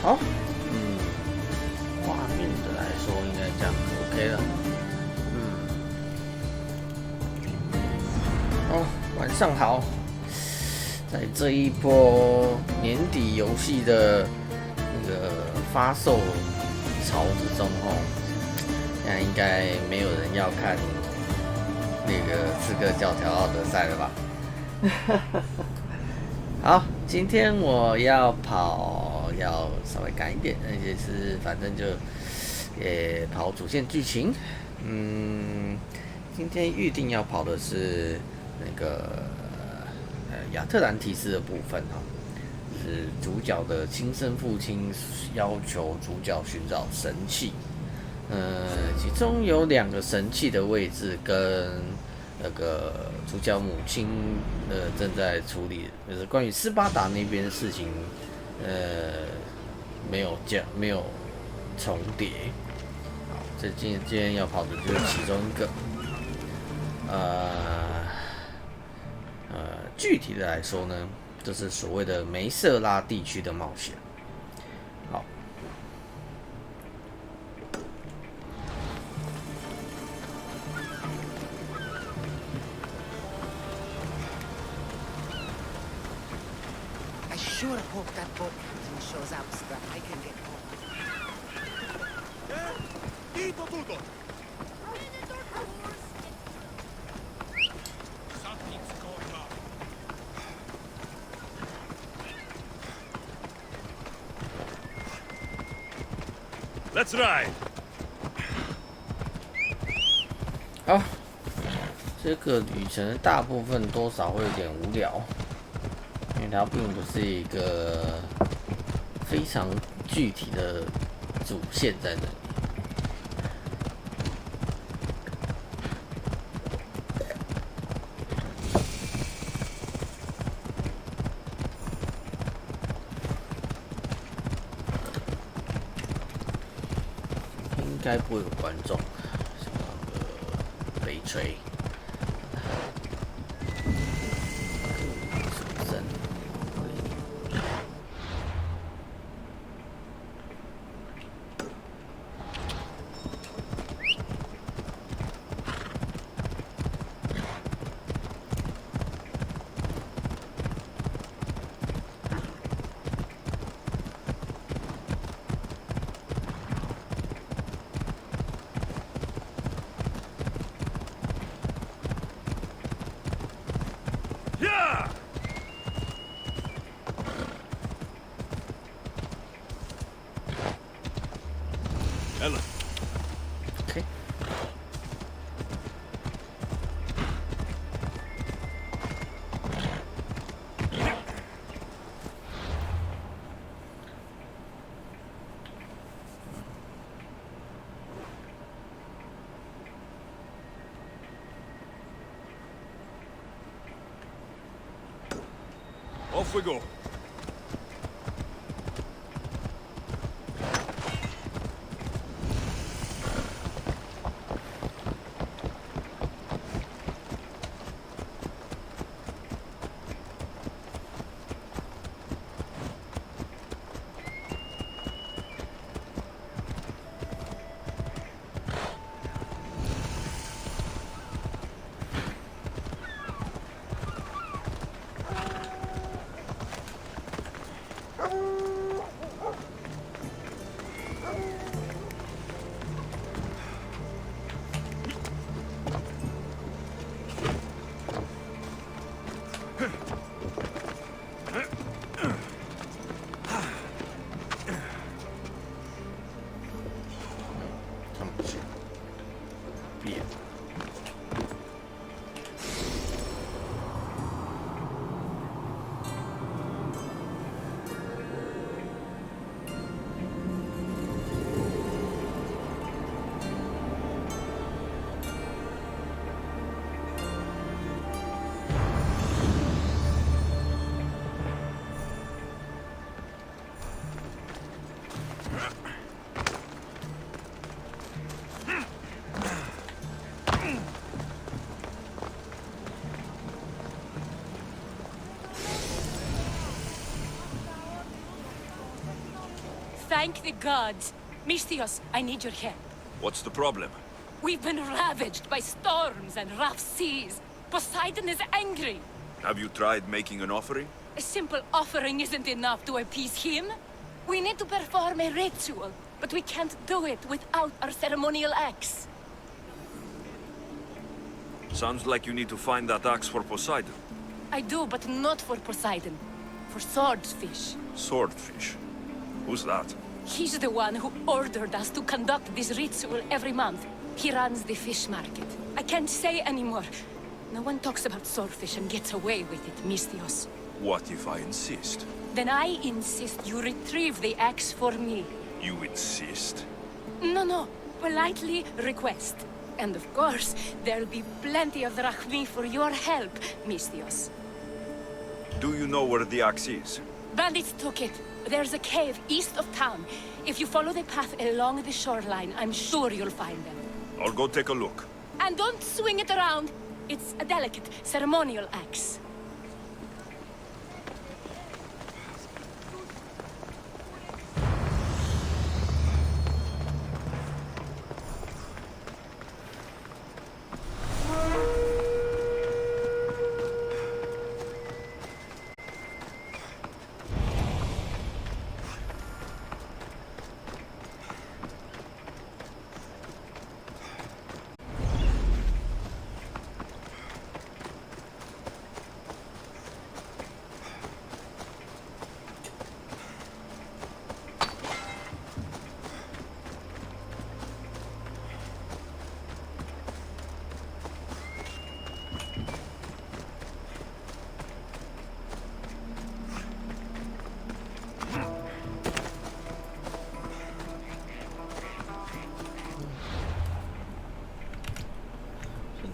好，画面的来说应该这样 OK 了。晚上好，在这一波年底游戏的那个发售潮之中现在应该没有人要看那个《刺客教条奥德赛》了吧？好，今天我要稍微赶一点，而且是反正就跑主线剧情。今天预定要跑的是那个亚特兰提斯的部分是主角的亲生父亲要求主角寻找神器。其中有2个神器的位置跟那个主角母亲正在处理，就是关于斯巴达那边的事情，没有重叠。好，这今天要跑的就是其中一个。具体的来说呢，就是所谓的梅瑟拉地区的冒险。好。I sure hope that boat captain shows up so that I can get home. Dito tutto! Something's going on. Let's ride. 好，这个旅程的大部分多少会有点无聊，因为它并不是一个非常具体的主线在那里。应该不会有观众，像那个悲催。Ellen. Okay. Off we go. Thank the gods. Misthios, I need your help. What's the problem? We've been ravaged by storms and rough seas. Poseidon is angry. Have you tried making an offering? A simple offering isn't enough to appease him. We need to perform a ritual, but we can't do it without our ceremonial axe. Sounds like you need to find that axe for Poseidon. I do, but not for Poseidon. For swordfish. Swordfish. Who's that? He's the one who ordered us to conduct this ritual every month. He runs the fish market. I can't say anymore. No one talks about swordfish and gets away with it, Misthios. What if I insist? Then I insist you retrieve the axe for me. You insist? No. Politely request. And of course, there'll be plenty of drachmi for your help, Misthios. Do you know where the axe is? Bandits took it. There's a cave east of town. If you follow the path along the shoreline, I'm sure you'll find them. I'll go take a look. And don't swing it around. It's a delicate, ceremonial axe.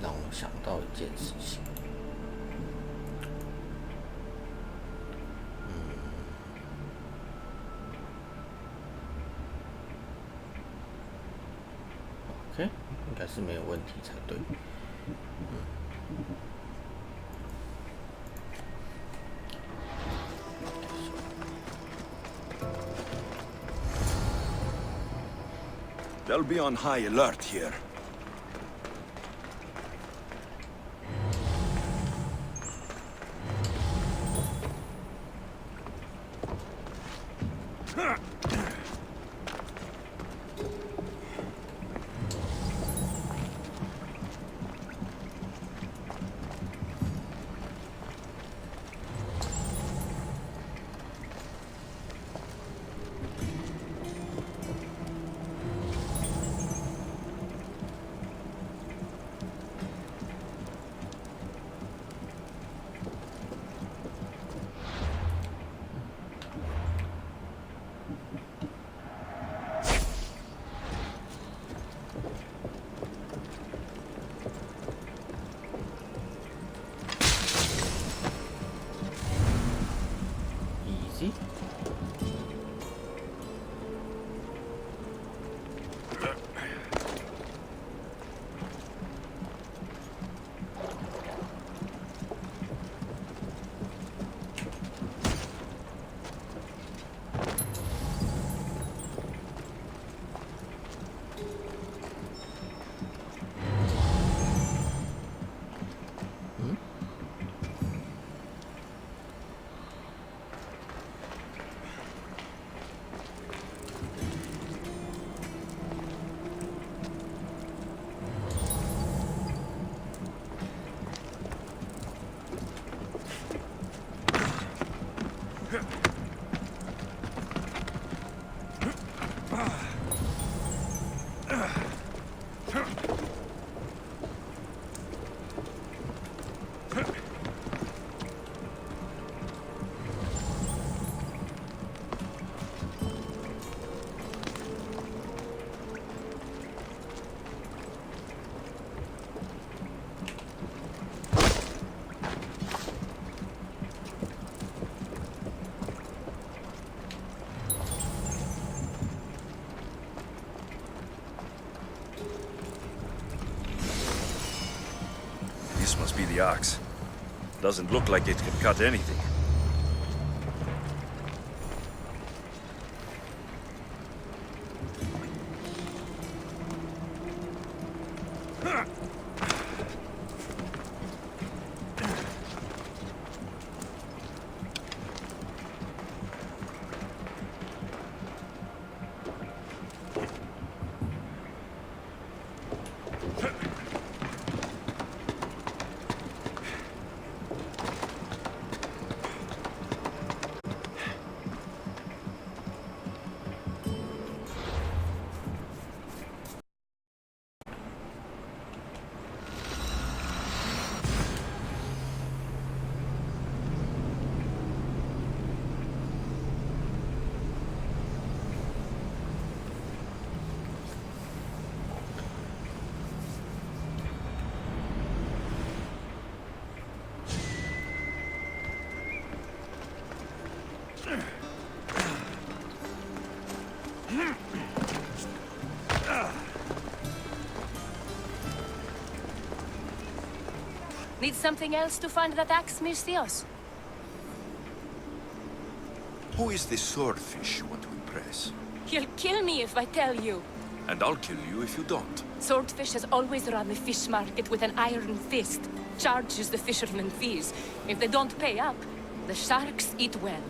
让我想到一件事情。OK， 应该是没有问题才对。They'll be on high alert here. Easy. This must be the axe. Doesn't look like it can cut anything. need something else to find that axe, Misthios? Who is this swordfish you want to impress? You'll kill me if I tell you. And I'll kill you if you don't. Swordfish has always run the fish market with an iron fist. Charges the fishermen fees. If they don't pay up, the sharks eat well.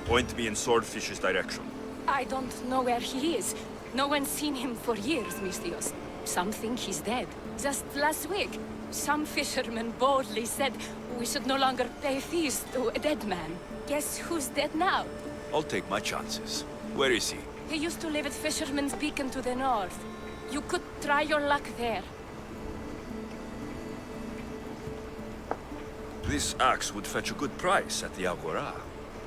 Point me in Swordfish's direction. I don't know where he is. No one's seen him for years, Misthios. Some think he's dead. Just last week, some fishermen boldly said we should no longer pay fees to a dead man. Guess who's dead now? I'll take my chances. Where is he? He used to live at Fisherman's Beacon to the north. You could try your luck there. This axe would fetch a good price at the Agora.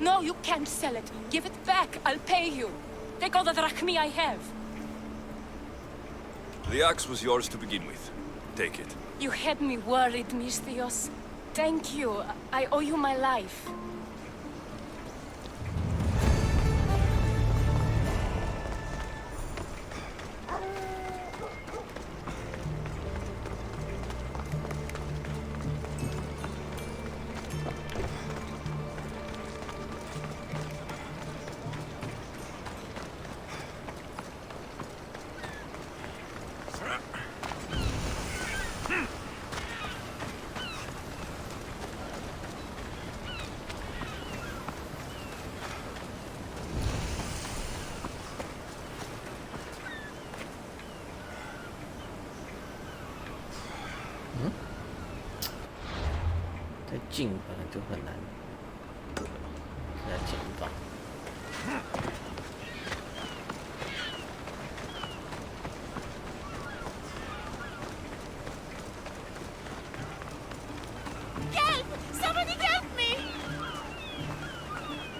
No, you can't sell it. Give it back. I'll pay you. Take all the drachmi I have. The axe was yours to begin with. Take it. You had me worried, Misthios. Thank you. I owe you my life.进本来就很难，在前方。Help! Somebody help me!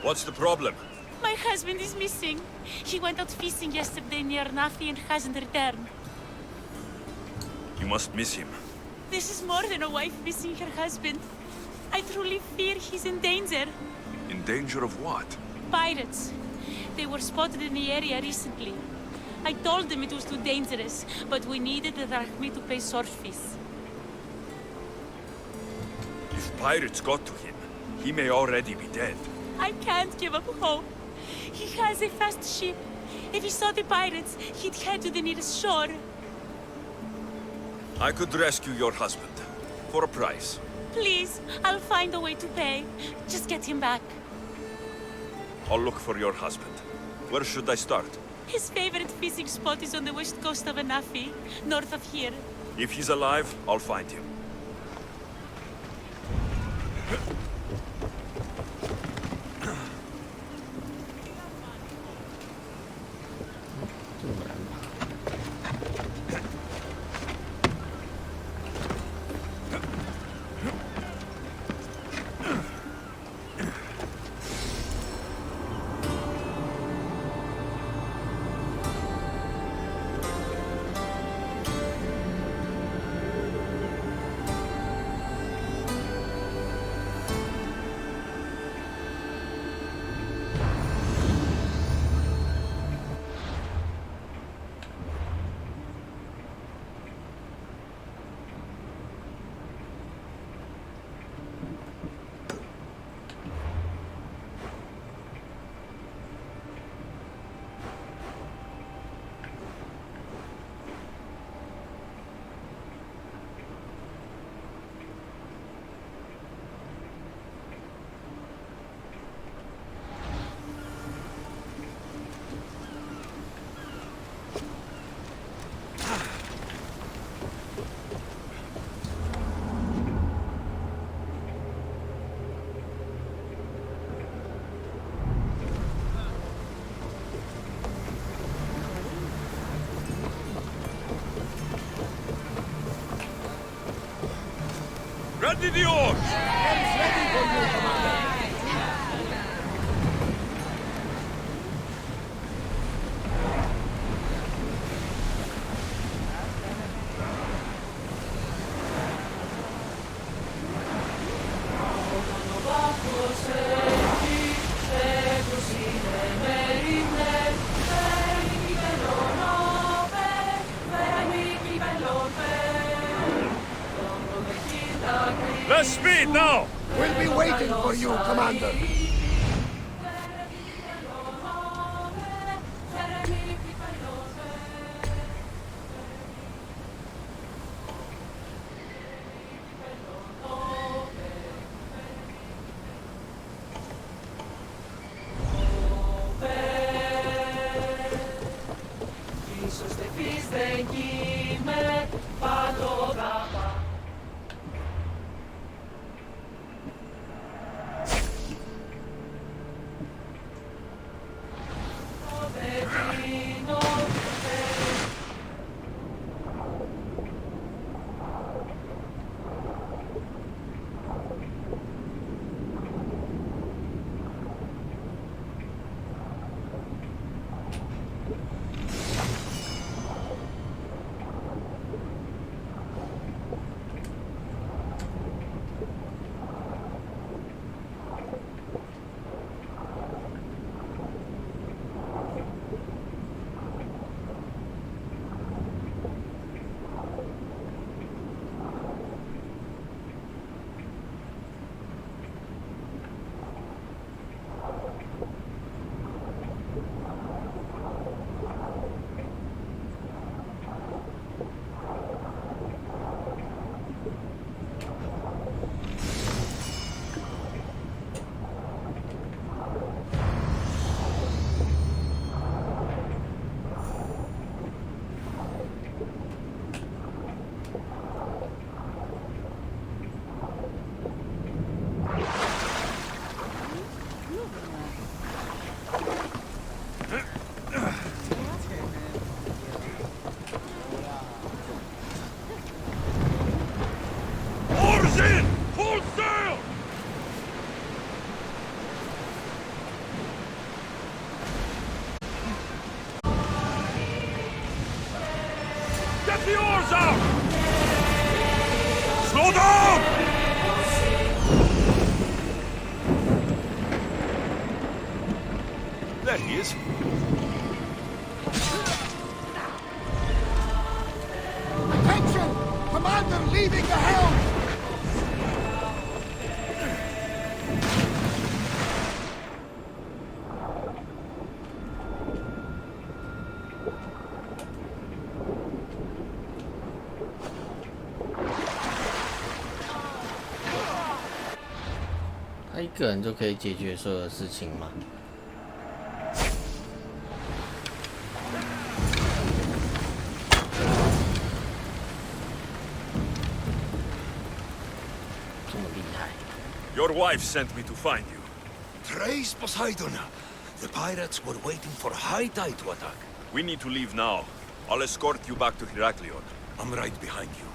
What's the problem? My husband is missing. He went out fishing yesterday near Nafi and hasn't returned. You must miss him. This is more than a wife missing her husband. I truly fear he's in danger. In danger of what? Pirates. They were spotted in the area recently. I told them it was too dangerous, but we needed the drachmi to pay swordfish. If pirates got to him, he may already be dead. I can't give up hope. He has a fast ship. If he saw the pirates, he'd head to the nearest shore. I could rescue your husband. For a price. Please, I'll find a way to pay. Just get him back. I'll look for your husband. Where should I start? His favorite fishing spot is on the west coast of Anafi, north of here. If he's alive, I'll find him. Ready the oars! Ready for you, Commander! Bellone, right now! We'll be waiting for you, Commander. 他一个人就可以解决所有的事情吗？这么厉害 Your wife sent me to find you. Praise Poseidon! The pirates were waiting for high tide to attack. We need to leave now. I'll escort you back to Heraklion. I'm right behind you.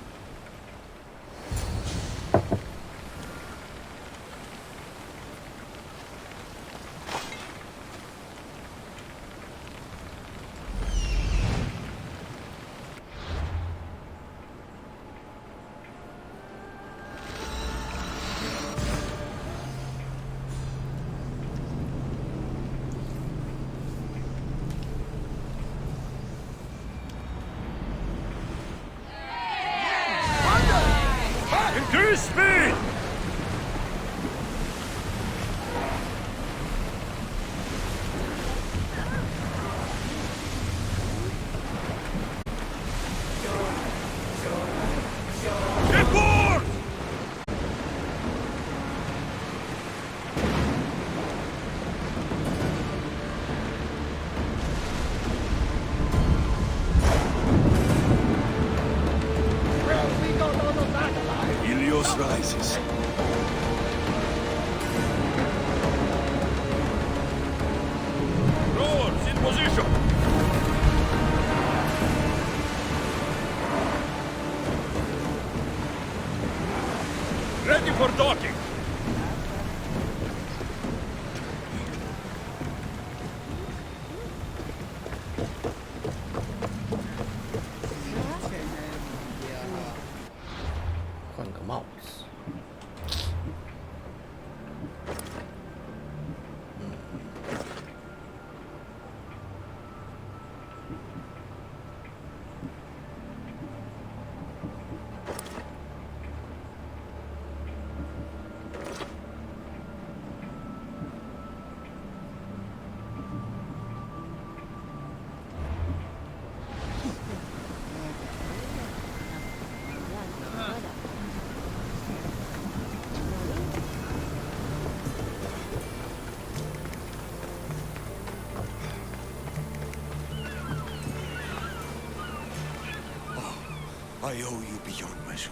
I owe you beyond measure.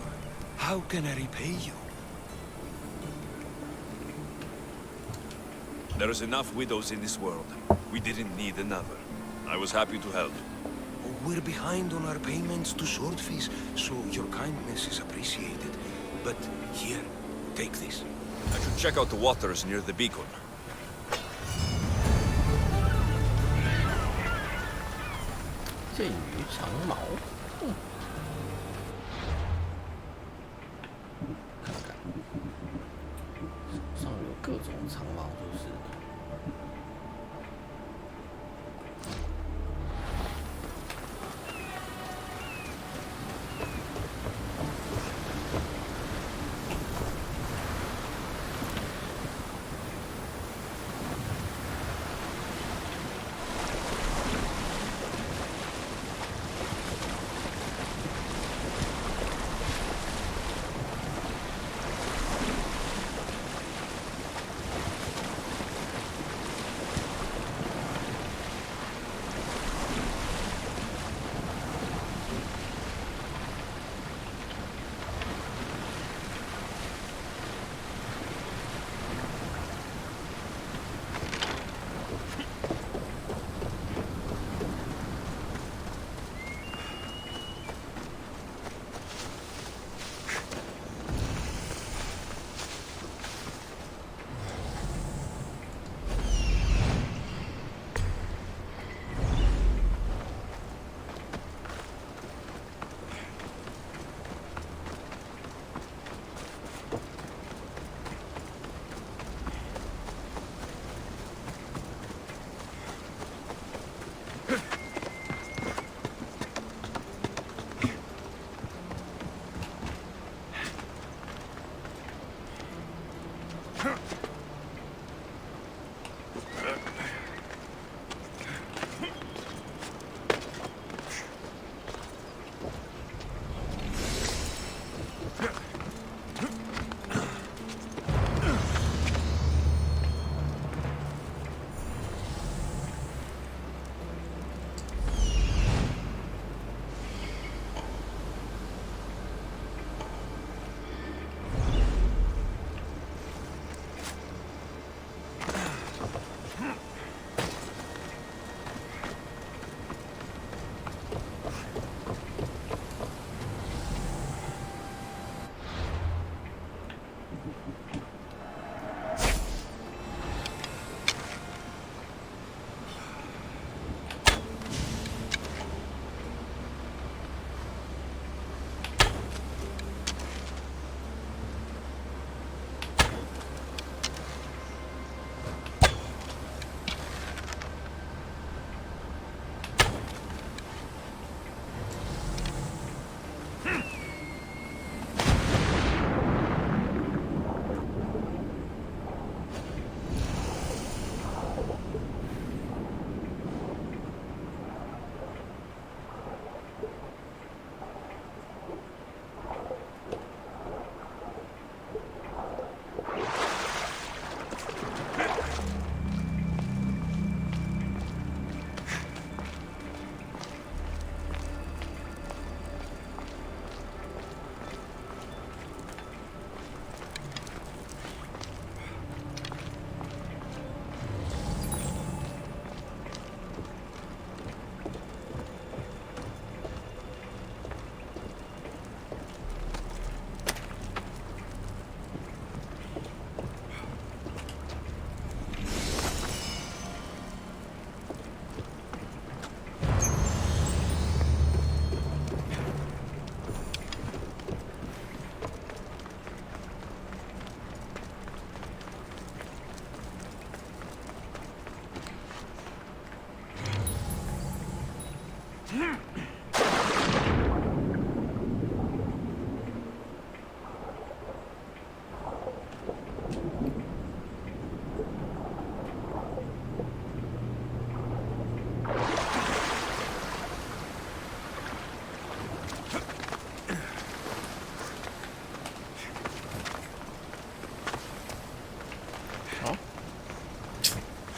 How can I repay you? There's enough widows in this world. We didn't need another. I was happy to help. We're behind on our payments to swordfish, so your kindness is appreciated. But here, take this. I should check out the waters near the beacon. 剑鱼长矛，看看，手上有各种长矛，就是了。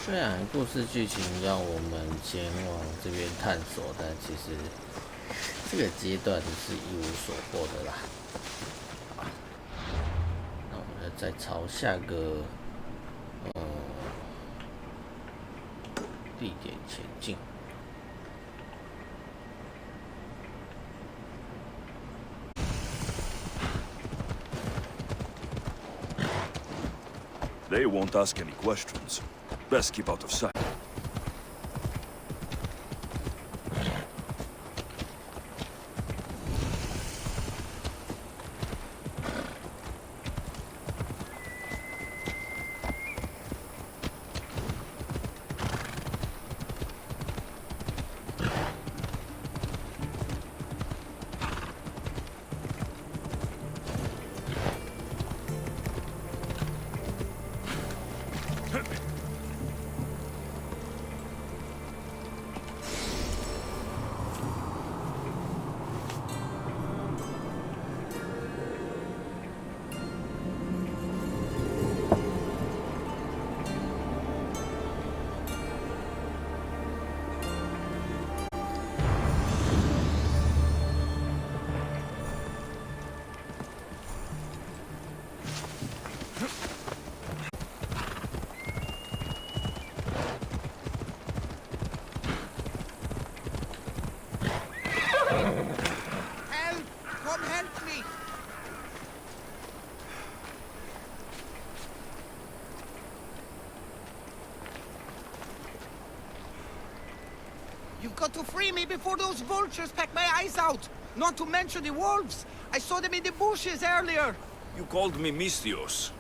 虽然故事剧情让我们前往这边探索，但其实这个阶段是一无所获的啦。好，那我们再朝下个地点前进。They won't ask any questions. Best keep out of sight. Help! Come help me! You've got to free me before those vultures peck my eyes out! Not to mention the wolves! I saw them in the bushes earlier! You called me Mystios.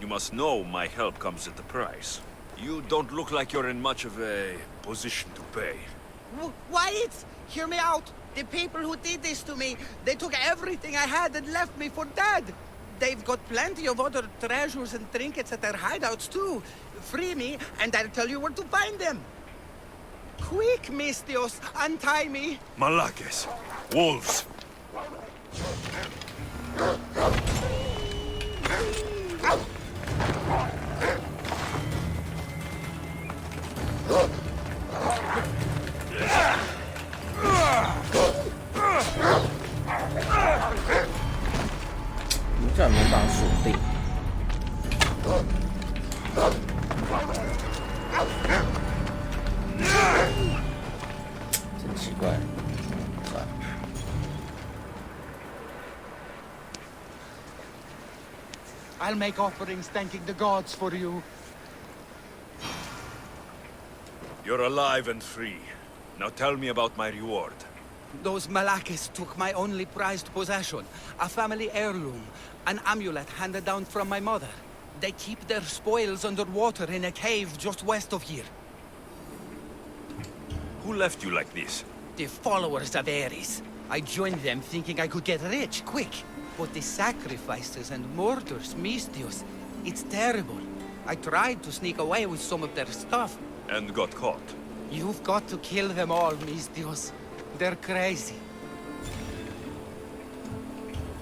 You must know my help comes at a price. You don't look like you're in much of a position to pay. Wyatt! Hear me out! The people who did this to me, they took everything I had and left me for dead! They've got plenty of other treasures and trinkets at their hideouts too. Free me, and I'll tell you where to find them. Quick, Mystios, untie me! Malakes! Wolves!你居然没办法锁定，真奇怪。算了， I'll make offerings thanking the gods for you. You're alive and free. Now tell me about my reward. Those Malakis took my only prized possession, a family heirloom, an amulet handed down from my mother. They keep their spoils underwater in a cave just west of here. Who left you like this? The followers of Ares. I joined them thinking I could get rich, quick. But the sacrifices and murders, Mystios, it's terrible. I tried to sneak away with some of their stuff. And got caught. You've got to kill them all, Mystios. They're crazy.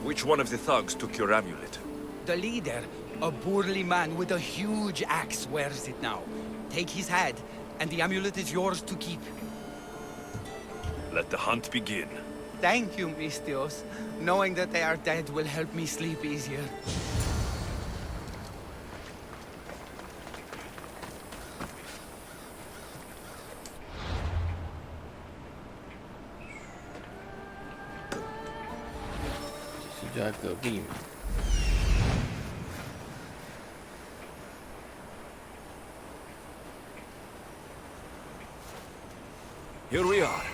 Which one of the thugs took your amulet? The leader, a burly man with a huge axe, wears it now. Take his head, and the amulet is yours to keep. Let the hunt begin. Thank you, Mystios. Knowing that they are dead will help me sleep easier.其实就在隔壁嘛。 Here we are.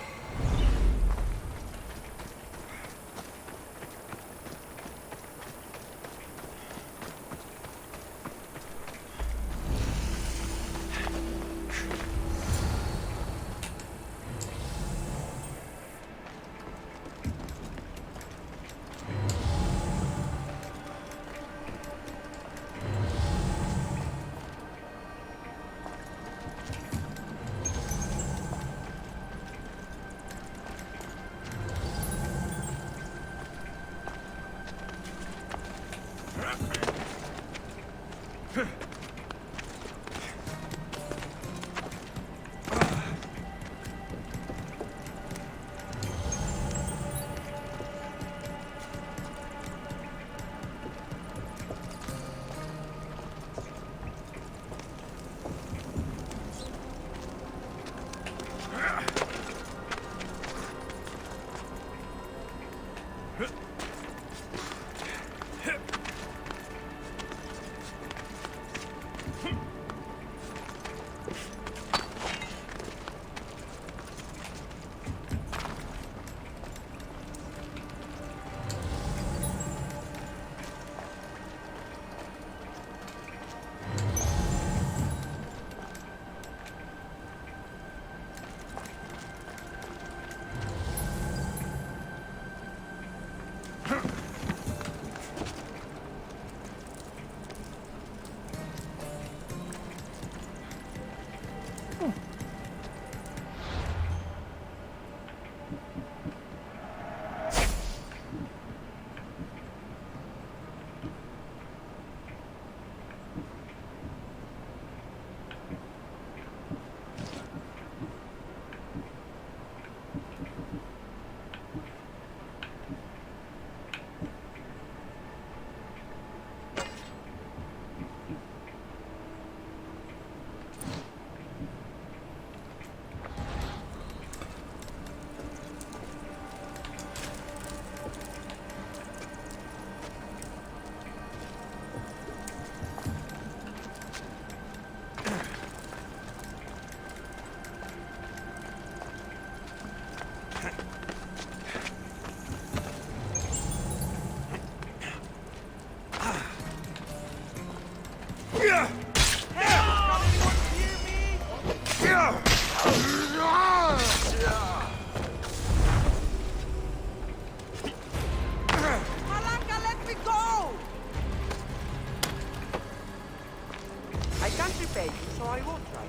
beg you, so I won't try.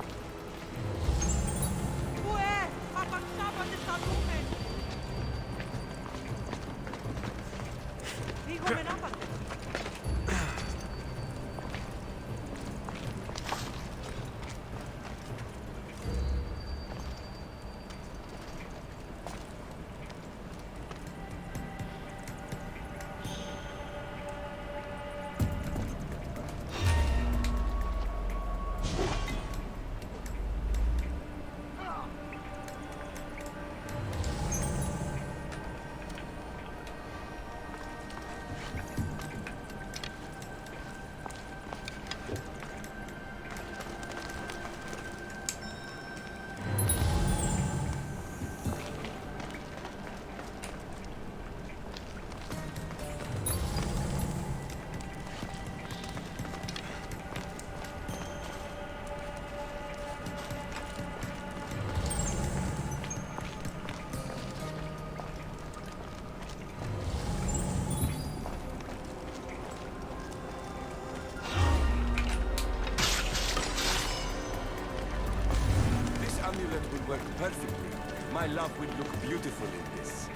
Work perfectly. My love will look beautiful in this.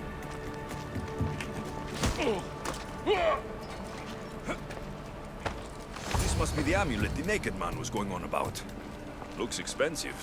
This must be the amulet the naked man was going on about. Looks expensive.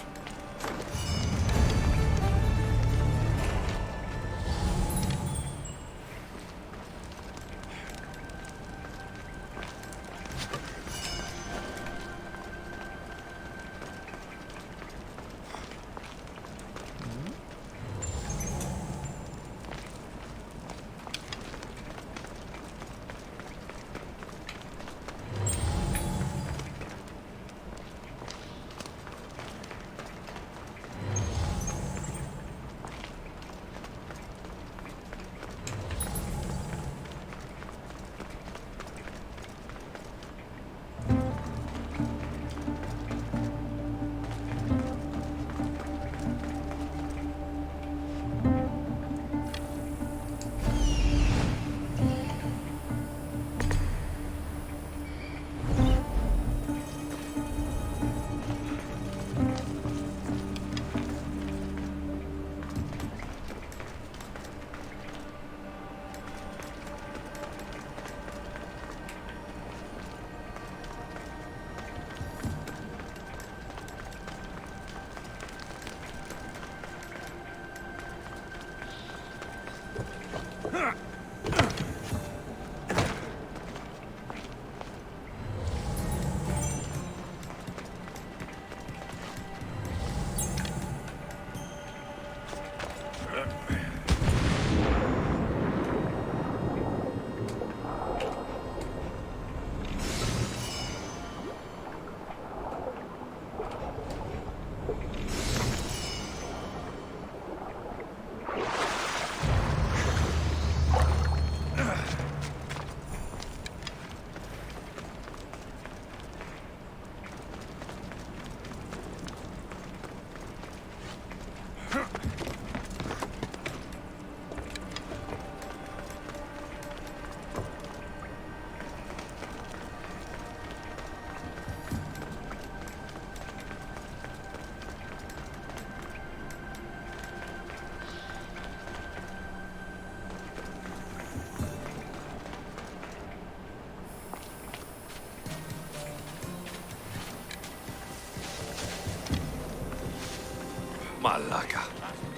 Malaka.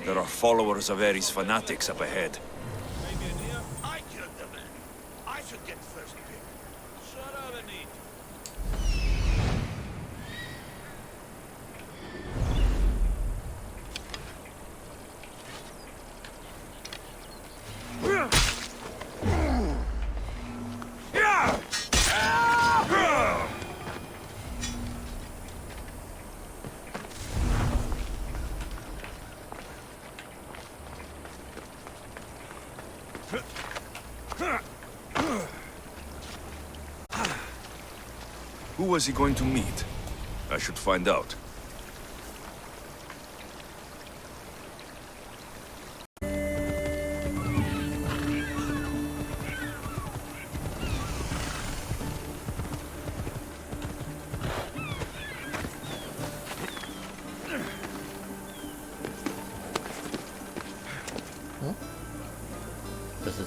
There are followers of Ares fanatics up ahead. I killed the man. I should get first pick. Shut up and eat. Who was he going to meet? I should find out.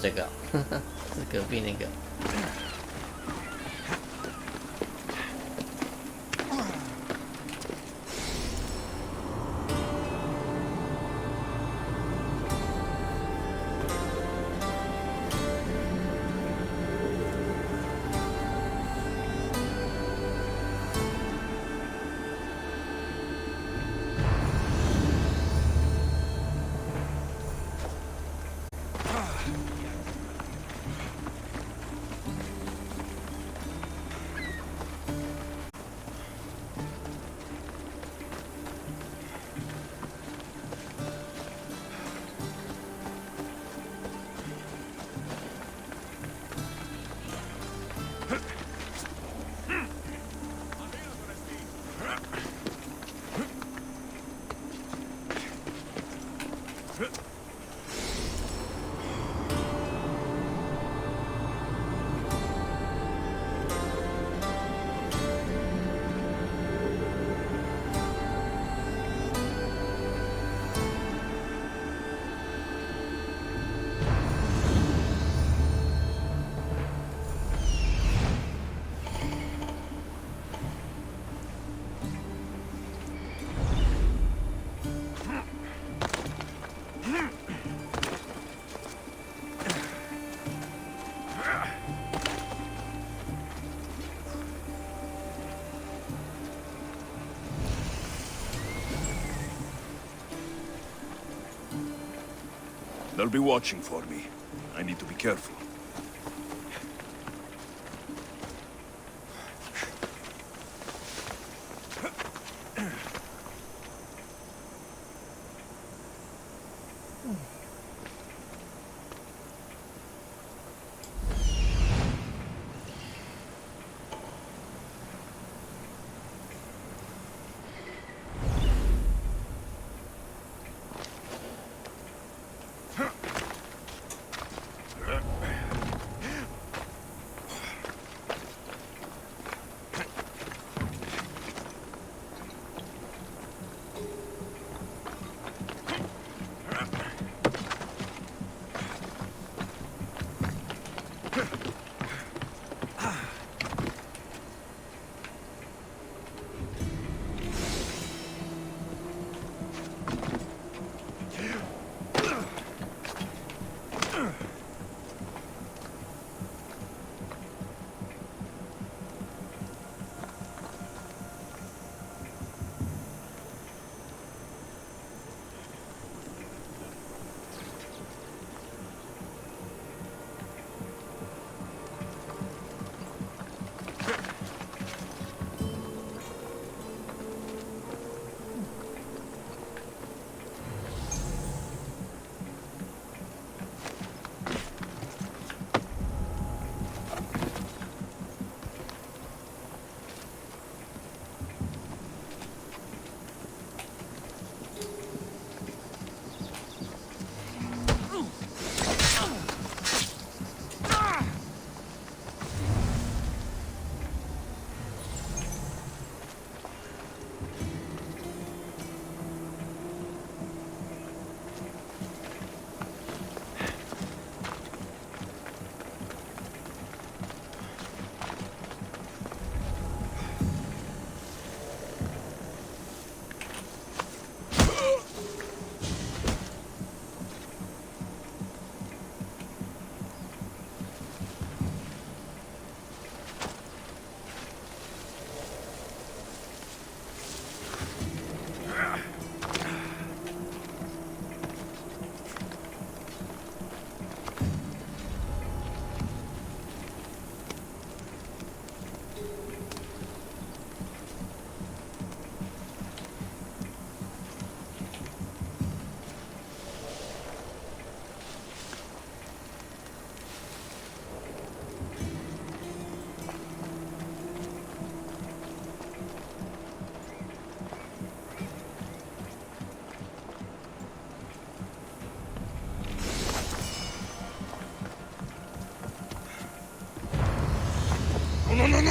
这个，是隔壁那个。They'll be watching for me. I need to be careful.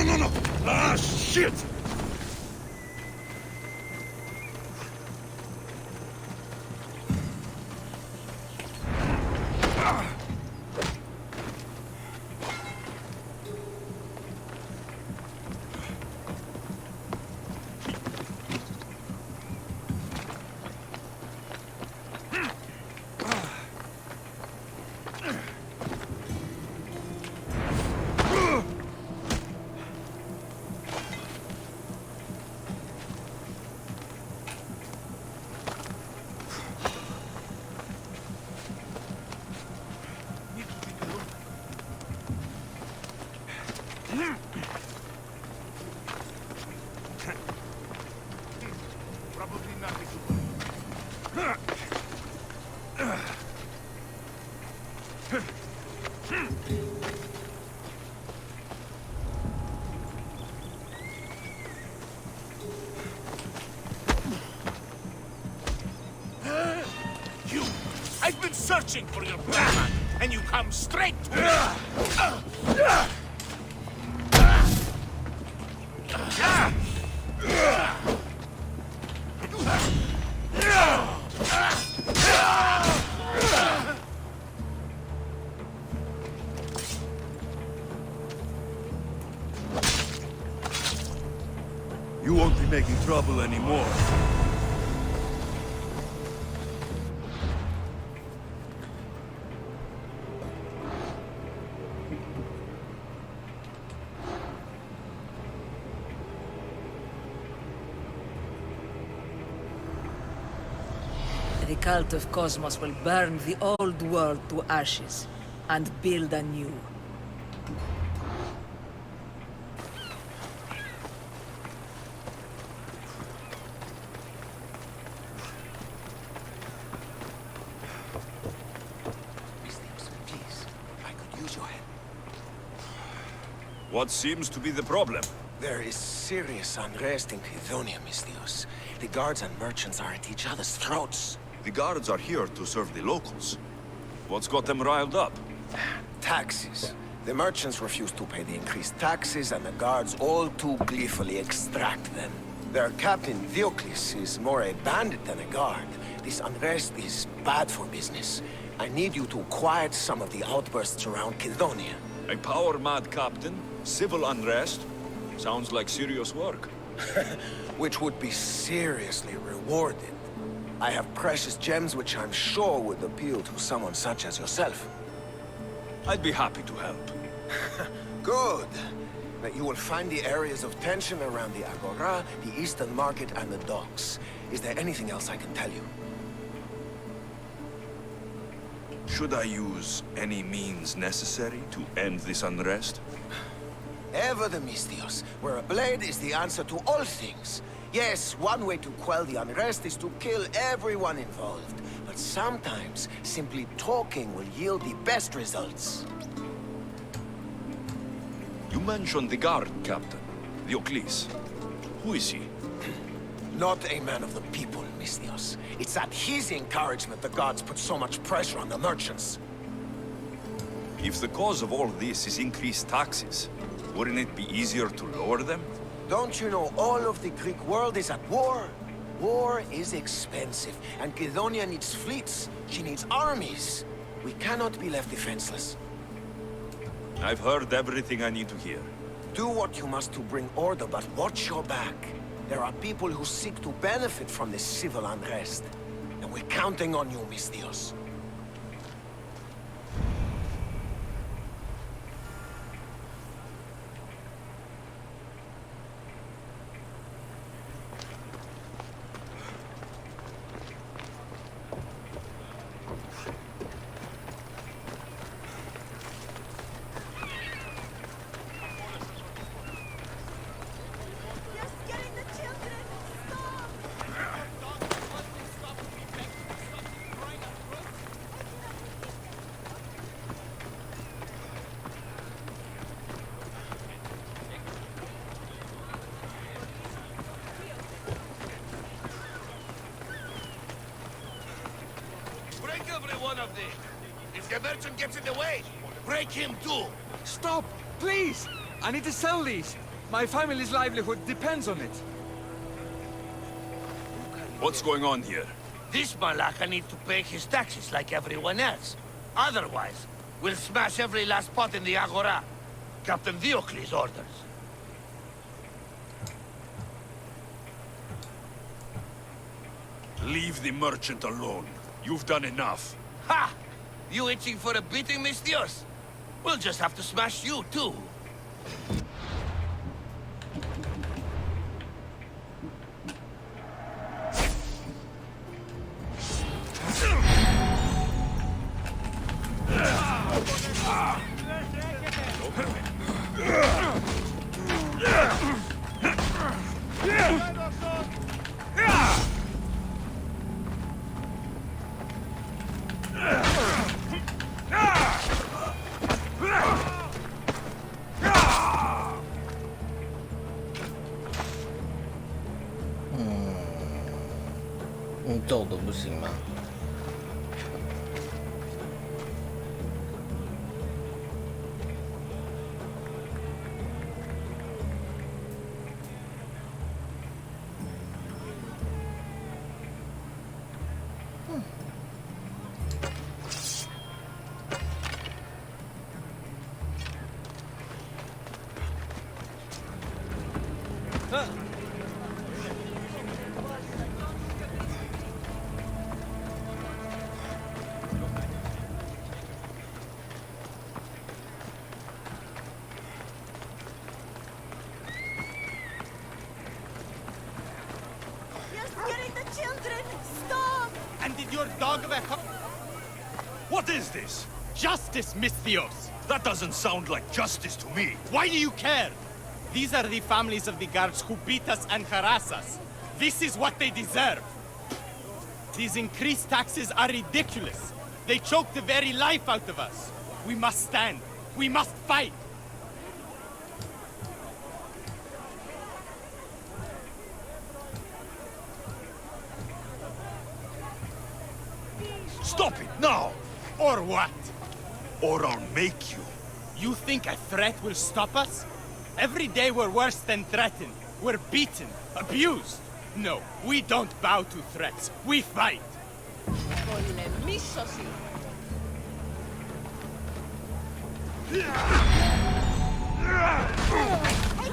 No! Ah, shit! I've been searching for your brother, and you come straight to me! You won't be making trouble anymore. The cult of Cosmos will burn the old world to ashes and build anew. Please, I could use your help. What seems to be the problem? There is serious unrest in Kydonia, Misthios. The guards and merchants are at each other's throats. The guards are here to serve the locals. What's got them riled up? Taxes. The merchants refuse to pay the increased taxes, and the guards all too gleefully extract them. Their captain, Diocles, is more a bandit than a guard. This unrest is bad for business. I need you to quiet some of the outbursts around Kydonia. A power-mad captain? Civil unrest? Sounds like serious work. Which would be seriously rewarded. I have precious gems which I'm sure would appeal to someone such as yourself. I'd be happy to help. Good. But you will find the areas of tension around the Agora, the Eastern Market, and the docks. Is there anything else I can tell you? Should I use any means necessary to end this unrest? Ever the Misthios, where a blade is the answer to all things. Yes, one way to quell the unrest is to kill everyone involved. But sometimes, simply talking will yield the best results. You mentioned the guard, Captain. Diocles. Who is he? Not a man of the people, Misthios. It's at his encouragement the gods put so much pressure on the merchants. If the cause of all this is increased taxes, wouldn't it be easier to lower them? Don't you know all of the Greek world is at war? War is expensive, and Kydonia needs fleets. She needs armies. We cannot be left defenseless. I've heard everything I need to hear. Do what you must to bring order, but watch your back. There are people who seek to benefit from this civil unrest. And we're counting on you, Misthios. Break every one of them. If the merchant gets in the way, break him too. Stop! Please! I need to sell these. My family's livelihood depends on it. What's going on here? This Malaka needs to pay his taxes like everyone else. Otherwise, we'll smash every last pot in the Agora. Captain Diocles orders. Leave the merchant alone. You've done enough. Ha! You itching for a beating, Misthios? We'll just have to smash you, too.揍的不行吗？ And did your dog become... What is this? Justice, Misthios! That doesn't sound like justice to me. Why do you care? These are the families of the guards who beat us and harass us. This is what they deserve. These increased taxes are ridiculous. They choke the very life out of us. We must stand. We must fight. Stop it now! Or what? Or I'll make you. You think a threat will stop us? Every day we're worse than threatened. We're beaten, abused. No, we don't bow to threats. We fight. Take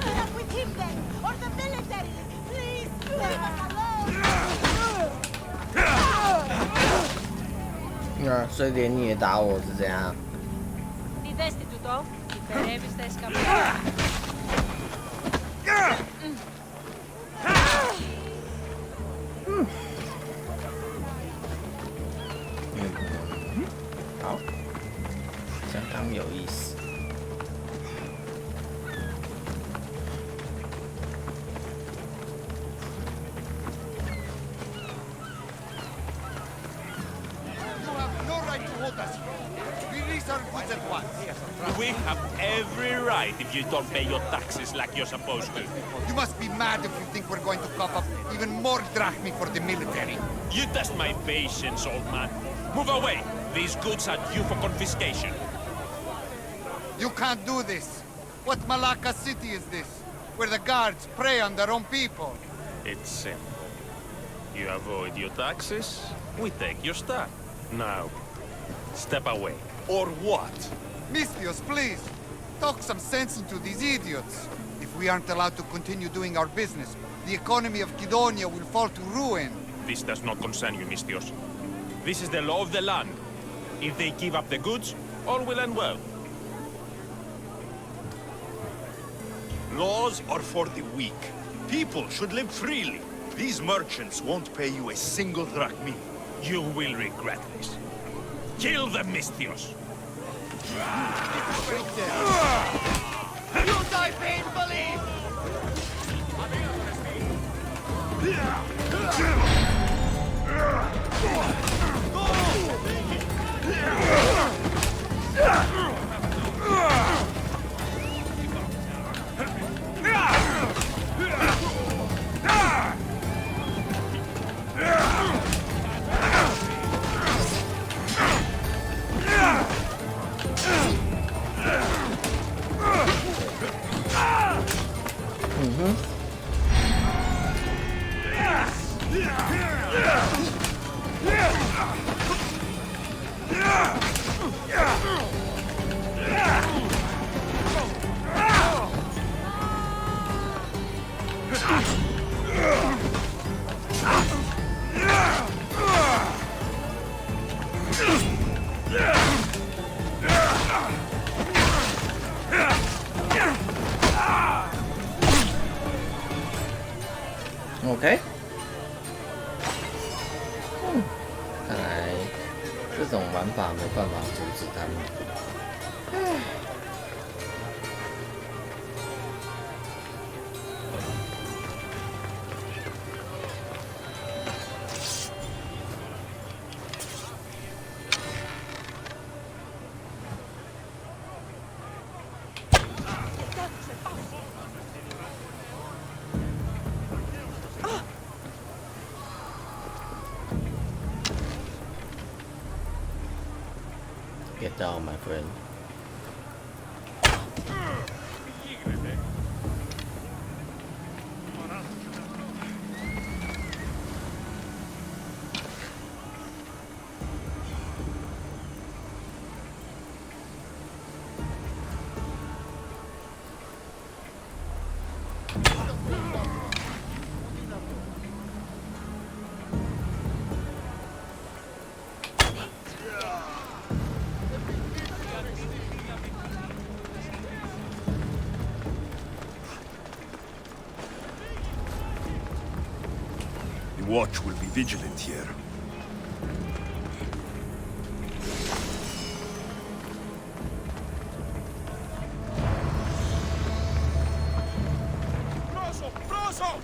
it up with him then, or the military! Please, leave us alone! 所以连你也打我是这样？ Τι δεστητούτο, υπερεύεις τα εσκαμμένα.好，相当有意思。 We have every right if you don't pay your taxes like you're supposed to. You must be mad if you think we're going to cough up even more drachmi for the military. You test my patience, old man. Move away. These goods are due for confiscation. You can't do this. What Malacca city is this? Where the guards prey on their own people. It's simple. You avoid your taxes, we take your stuff. Now, step away. Or what? Misthios, please. Talk some sense into these idiots. If we aren't allowed to continue doing our business, the economy of Kidonia will fall to ruin. This does not concern you, Misthios. This is the law of the land. If they give up the goods, all will end well. Laws are for the weak. People should live freely. These merchants won't pay you a single drachmi. You will regret this. Kill them, Misthios! You die painfully! OK， 看来这种玩法没办法阻止他们。Get down, my friend. watch will be vigilant here. Proso!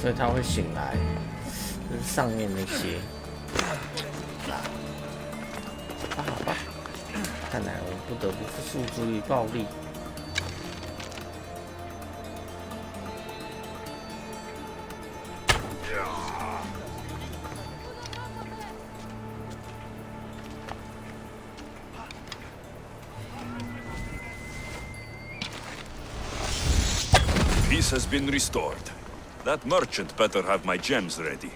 所以他会醒来，就是上面那些。好吧，看来我不得不诉诸于暴力。Peace has been restored. That merchant better have my gems ready.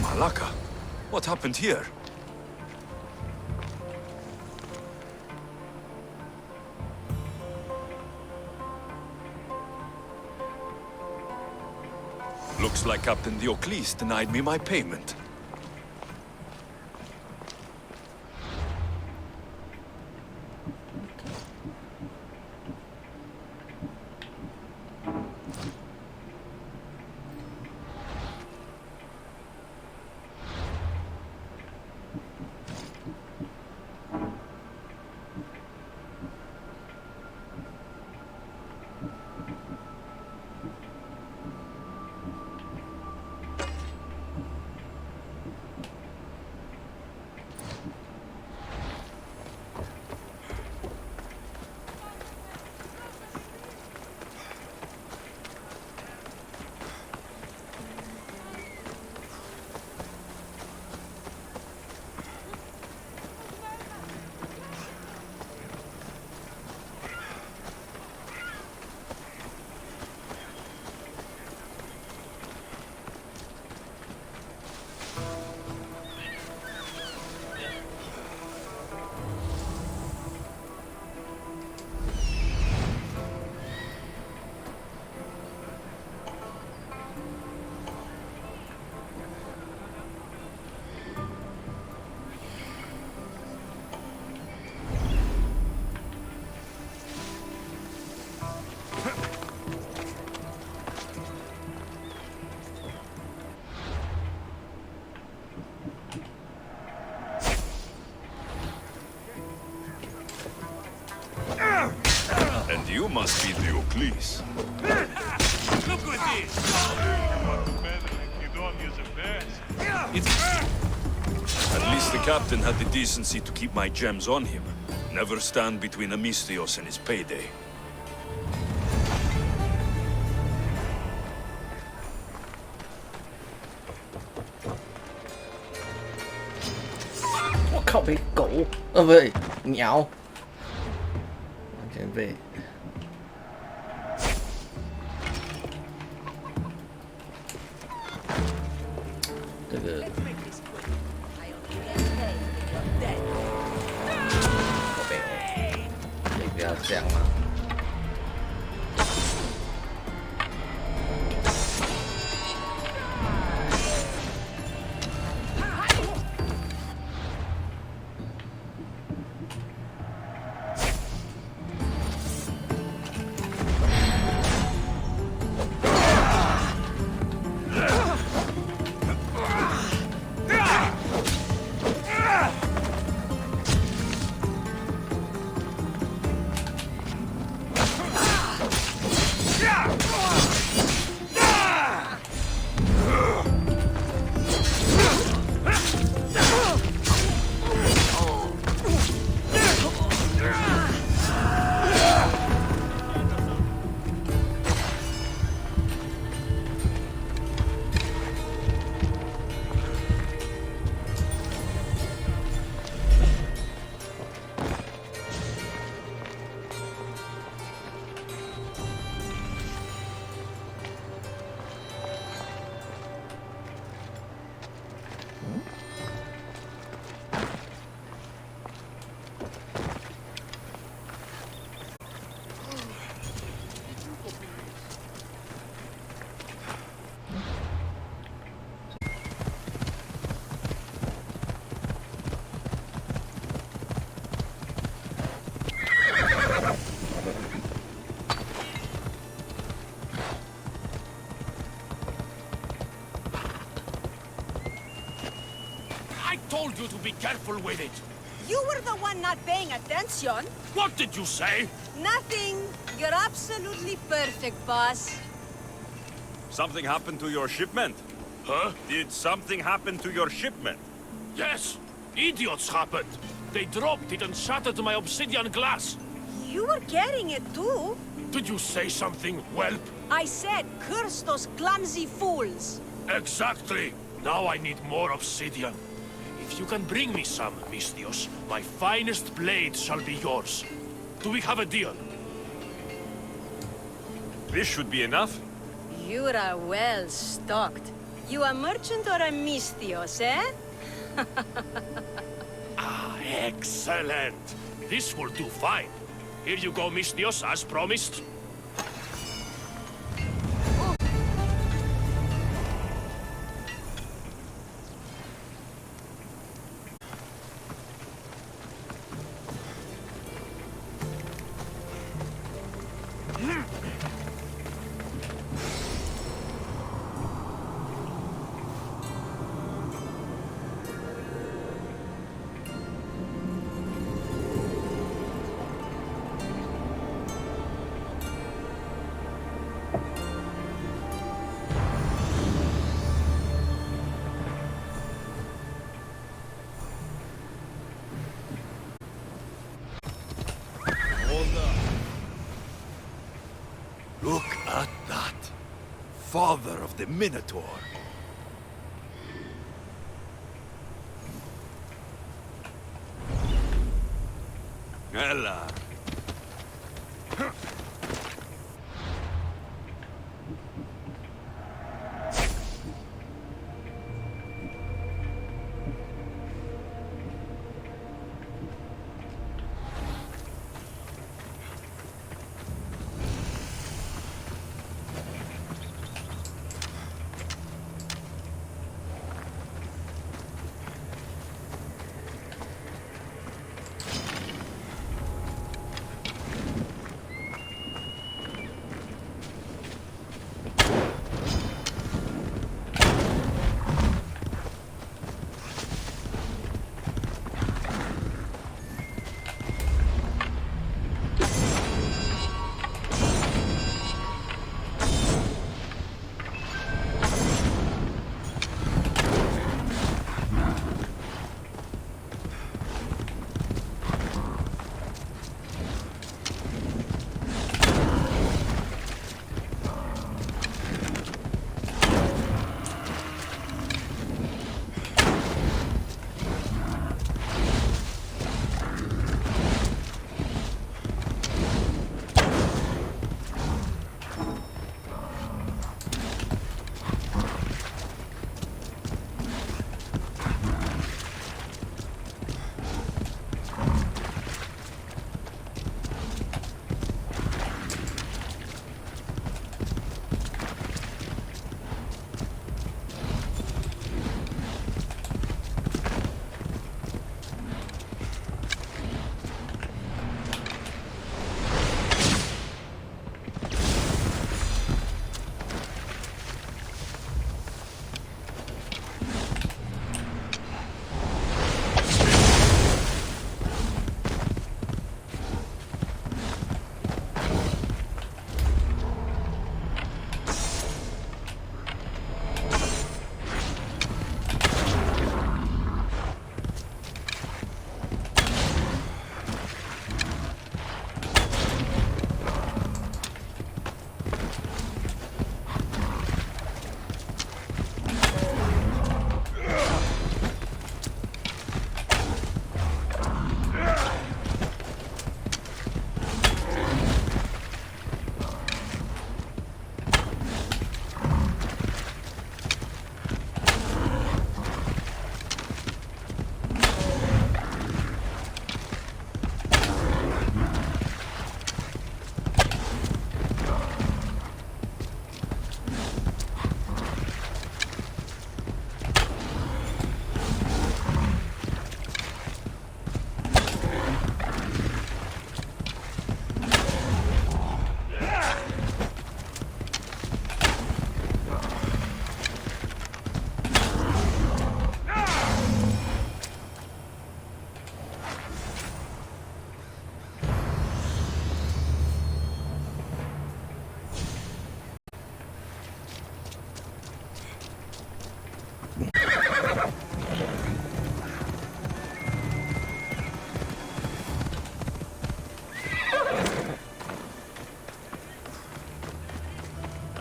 Malaka, what happened here? Looks like Captain Diocles denied me my payment. And you must be Diocles. Look at this! At least the captain had the decency to keep my gems on him. Never stand between Amistios and his payday. 我靠，被狗，不对，鸟，完全被。这个。宝贝哦，可以不要这样吗？ Ah! I told you to be careful with it. You were the one not paying attention. What did you say? Nothing. You're absolutely perfect, boss. Something happened to your shipment? Huh? Did something happen to your shipment? Yes. Idiots happened. They dropped it and shattered my obsidian glass. You were carrying it too. Did you say something, whelp? I said, curse those clumsy fools. Exactly. Now I need more obsidian. If you can bring me some, Misthios, my finest blade shall be yours. Do we have a deal? This should be enough. You are well stocked. You a merchant or a Misthios, eh? Ah, excellent. This will do fine. Here you go, Misthios, as promised. Look at that. Father of the Minotaur. Ella.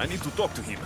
I need to talk to him.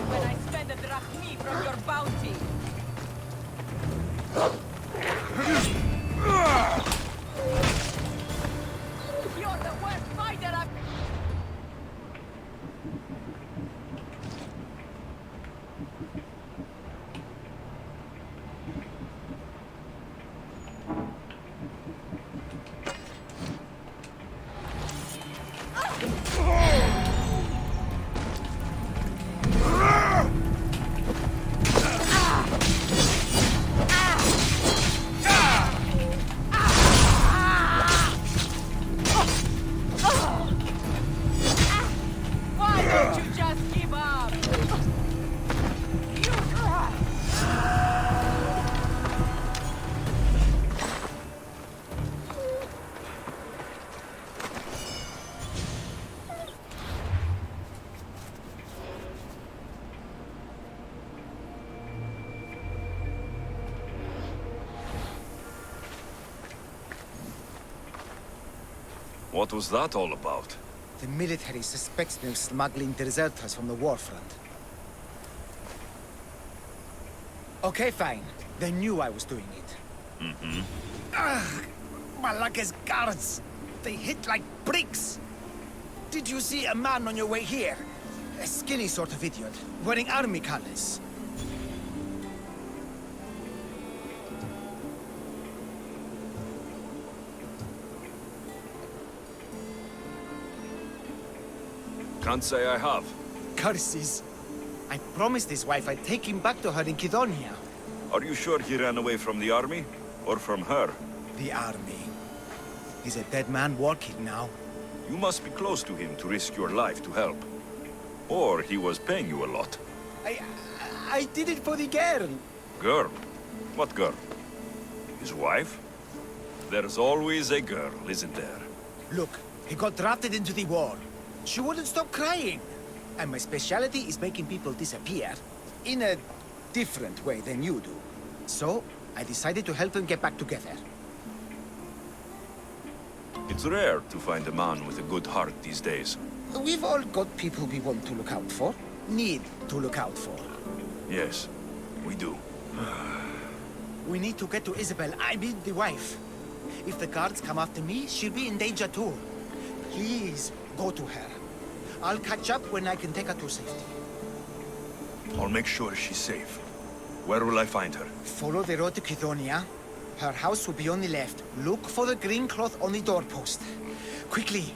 When I spend a drachmi from your bounty. You're the worst fighter I've... Why don't you just give up? What was that all about? The military suspects me of smuggling deserters from the war front. Okay, fine. They knew I was doing it. Mm-hmm. Ugh! Malaka's guards! They hit like bricks! Did you see a man on your way here? A skinny sort of idiot, wearing army colors. Can't say I have. Curses. I promised his wife I'd take him back to her in Kidonia. Are you sure he ran away from the army? Or from her? The army. He's a dead man walking now. You must be close to him to risk your life to help. Or he was paying you a lot. I did it for the girl. Girl? What girl? His wife? There's always a girl, isn't there? Look, he got drafted into the war. She wouldn't stop crying. And my specialty is making people disappear. In a different way than you do. So, I decided to help them get back together. It's rare to find a man with a good heart these days. We've all got people we want to look out for. Need to look out for. Yes, we do. We need to get to Isabel, I mean the wife. If the guards come after me, she'll be in danger too. Please, go to her. I'll catch up when I can take her to safety. I'll make sure she's safe. Where will I find her? Follow the road to Kidonia. Her house will be on the left. Look for the green cloth on the doorpost. Quickly.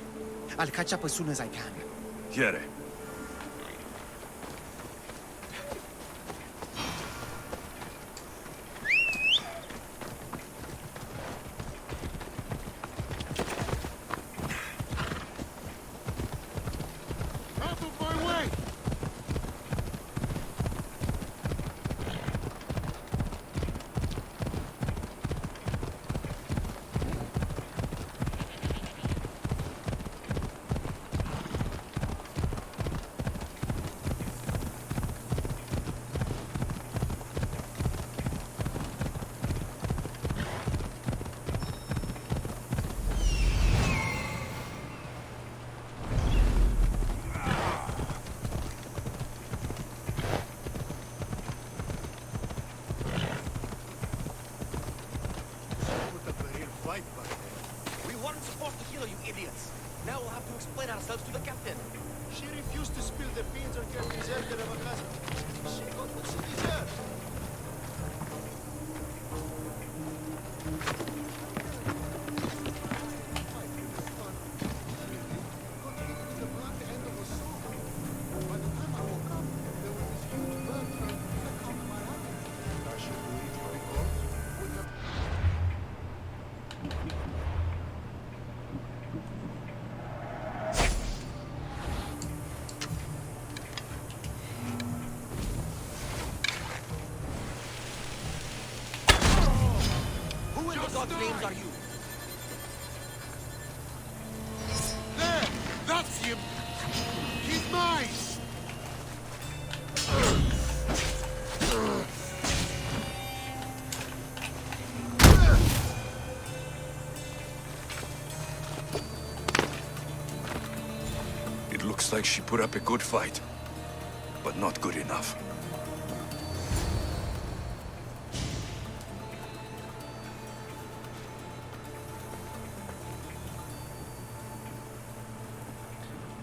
I'll catch up as soon as I can. Quiere. Out of my way! What names are you? There! That's him! He's mine! It looks like she put up a good fight, but not good enough.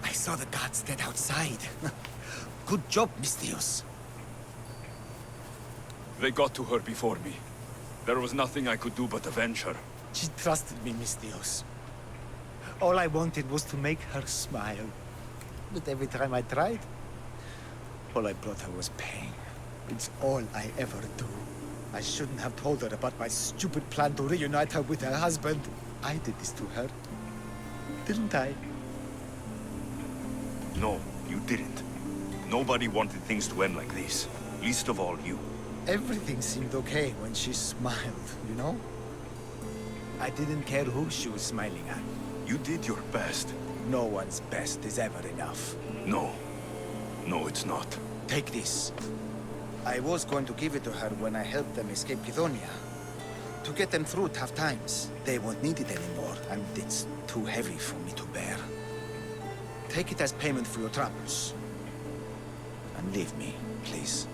I saw the guards dead outside. Good job, Mistios. They got to her before me. There was nothing I could do but avenge her. She trusted me, Mistios. All I wanted was to make her smile. But every time I tried, all I brought her was pain. It's all I ever do. I shouldn't have told her about my stupid plan to reunite her with her husband. I did this to her. Didn't I? No, you didn't. Nobody wanted things to end like this. Least of all you. Everything seemed okay when she smiled, you know? I didn't care who she was smiling at. You did your best. No one's best is ever enough. No. No, it's not. Take this. I was going to give it to her when I helped them escape Kidonia. To get them through tough times. They won't need it anymore, and it's too heavy for me to bear. Take it as payment for your troubles. And leave me, please.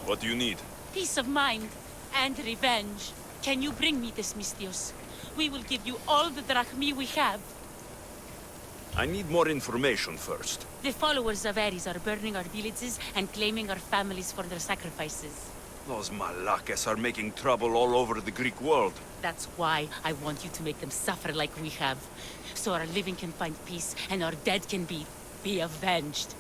What do you need? Peace of mind and revenge. Can you bring me this, Mistios? We will give you all the drachmi we have. I need more information first. The followers of Ares are burning our villages and claiming our families for their sacrifices. Those Malakas are making trouble all over the Greek world. That's why I want you to make them suffer like we have. So our living can find peace and our dead can be avenged.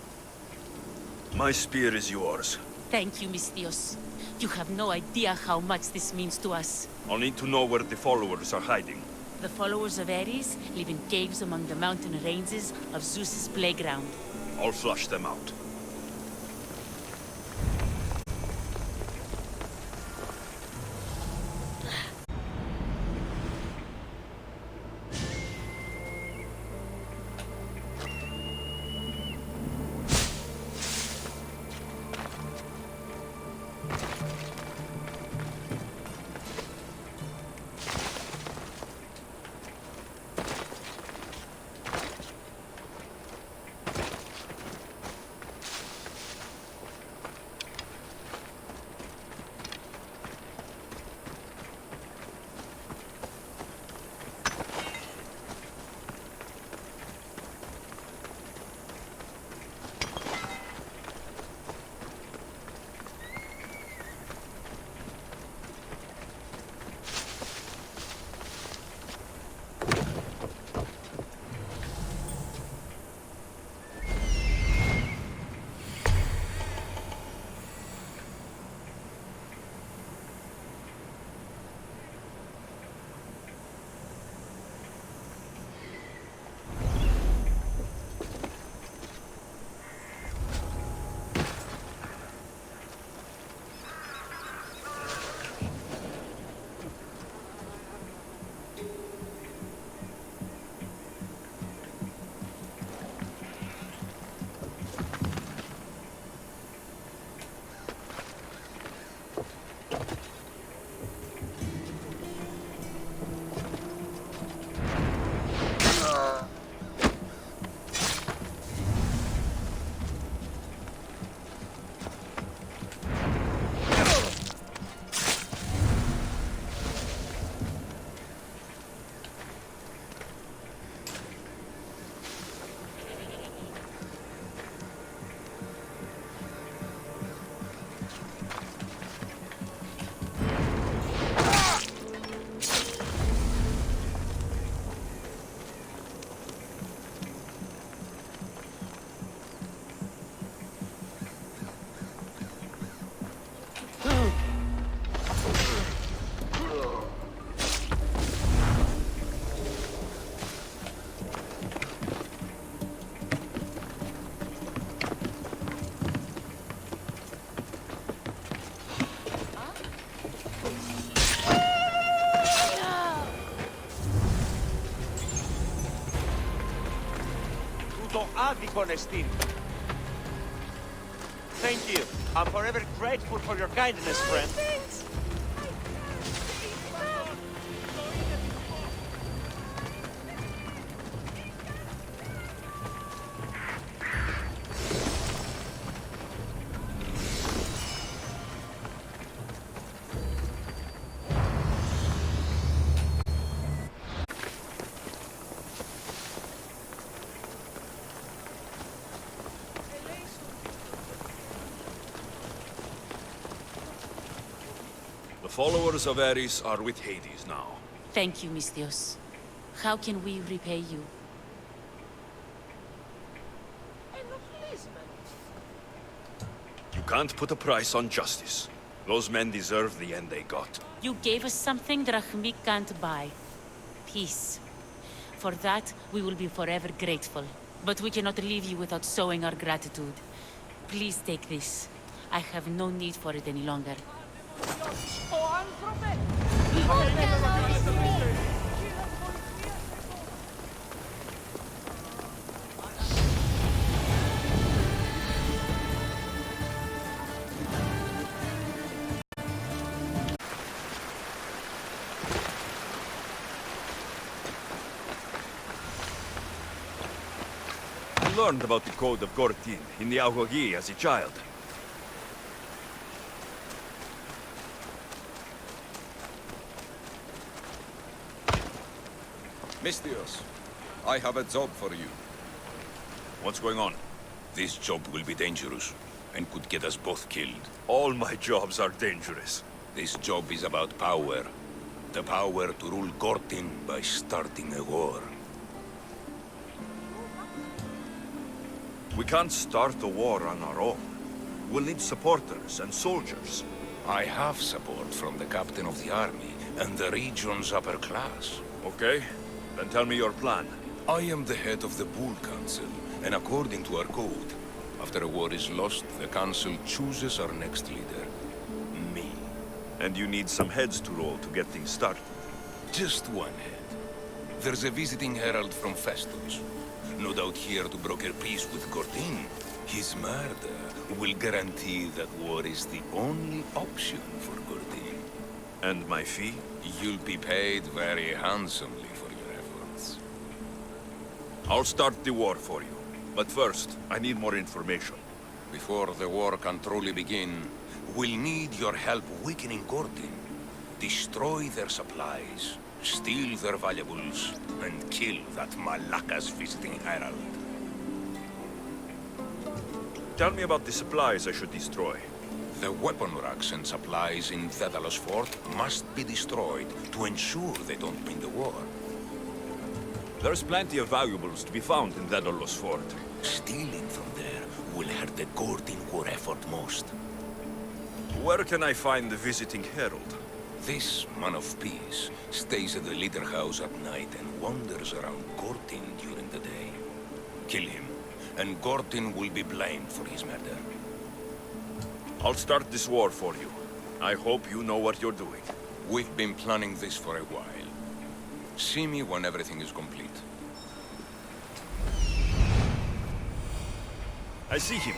My spear is yours. Thank you, Mistios. You have no idea how much this means to us. I'll need to know where the followers are hiding. The followers of Ares live in caves among the mountain ranges of Zeus's playground. I'll flush them out. Thank you. I'm forever grateful for your kindness, friend. Thanks. The followers of Ares are with Hades now. Thank you, Misthios. How can we repay you? You can't put a price on justice. Those men deserve the end they got. You gave us something Drachmi can't buy. Peace. For that, we will be forever grateful. But we cannot leave you without showing our gratitude. Please take this. I have no need for it any longer. I learned about the Code of Gortin in the Agogi as a child. Misthios, I have a job for you. What's going on? This job will be dangerous, and could get us both killed. All my jobs are dangerous. This job is about power. The power to rule Gortin by starting a war. We can't start a war on our own. We'll need supporters and soldiers. I have support from the captain of the army and the region's upper class. Okay, then tell me your plan. I am the head of the Bull Council, and according to our code, after a war is lost, the council chooses our next leader. Me. And you need some heads to roll to get things started. Just one head. There's a visiting herald from Festus. No doubt here to broker peace with Gortin. His murder will guarantee that war is the only option for Gortin. And my fee? You'll be paid very handsomely for your efforts. I'll start the war for you. But first, I need more information. Before the war can truly begin, we'll need your help weakening Gortin. Destroy their supplies, steal their valuables, and kill that Malaka's visiting herald. Tell me about the supplies I should destroy. The weapon racks and supplies in Daedalus Fort must be destroyed to ensure they don't win the war. There's plenty of valuables to be found in Daedalus Fort. Stealing from there will hurt the Gortin war effort most. Where can I find the visiting herald? This man of peace stays at the leader house at night and wanders around Gortin during the day. Kill him, and Gortin will be blamed for his murder. I'll start this war for you. I hope you know what you're doing. We've been planning this for a while. See me when everything is complete. I see him.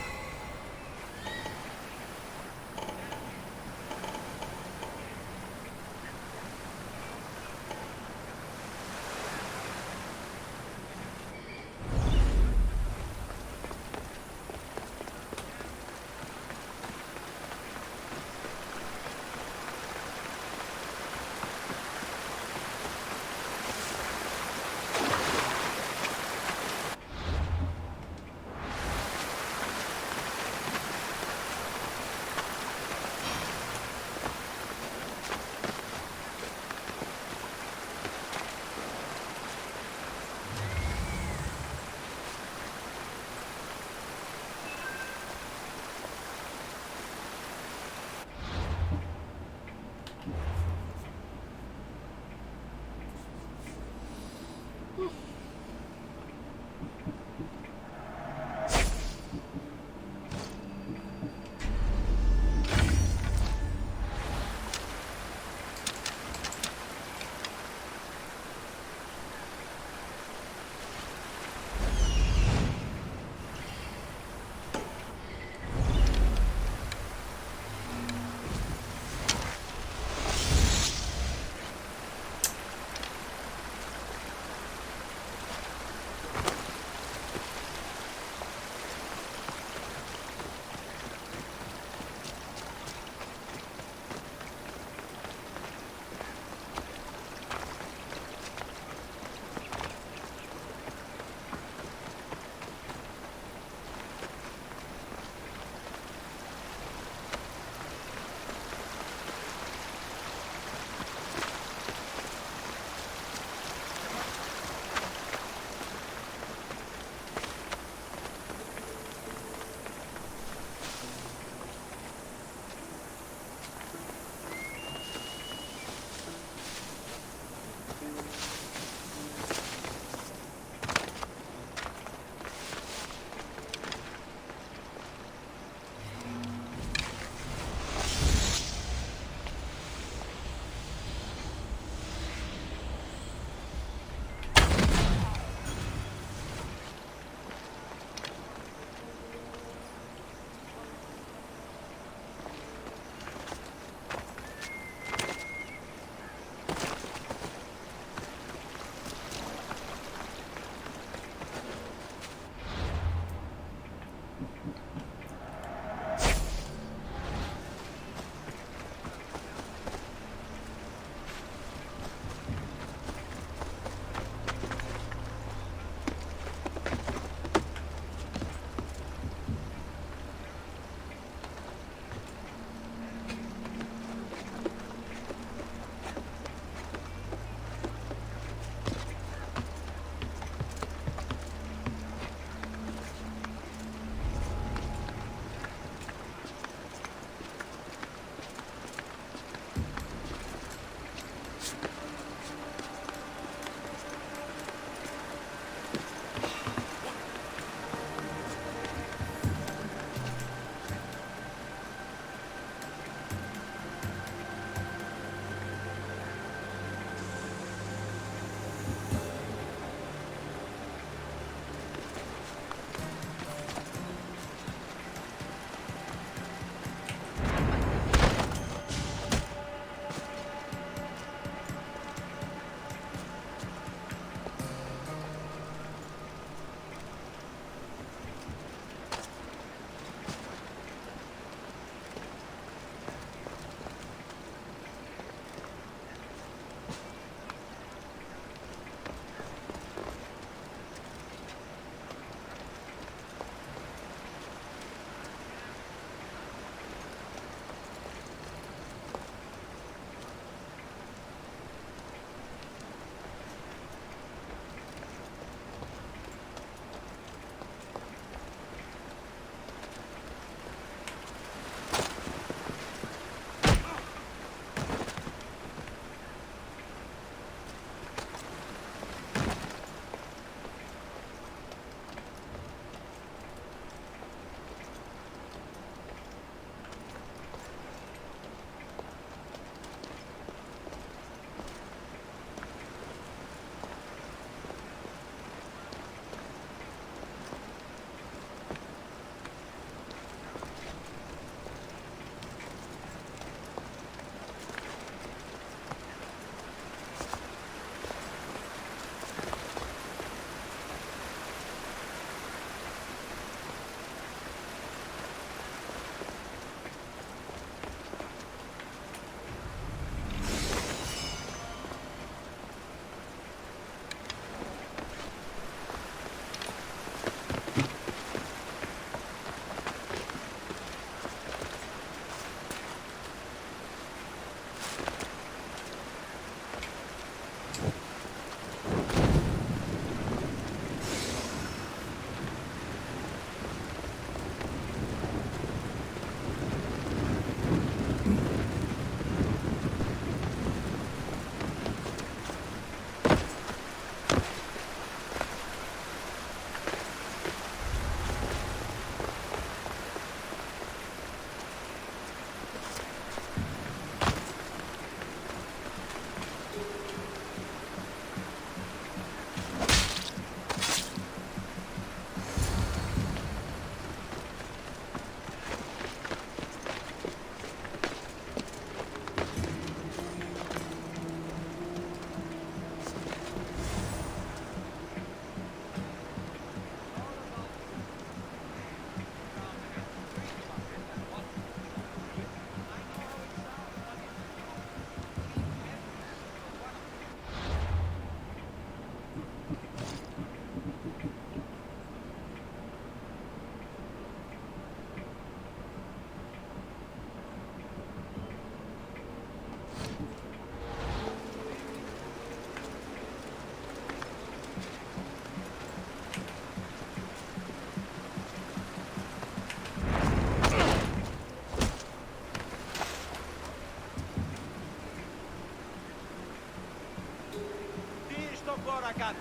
Dragan.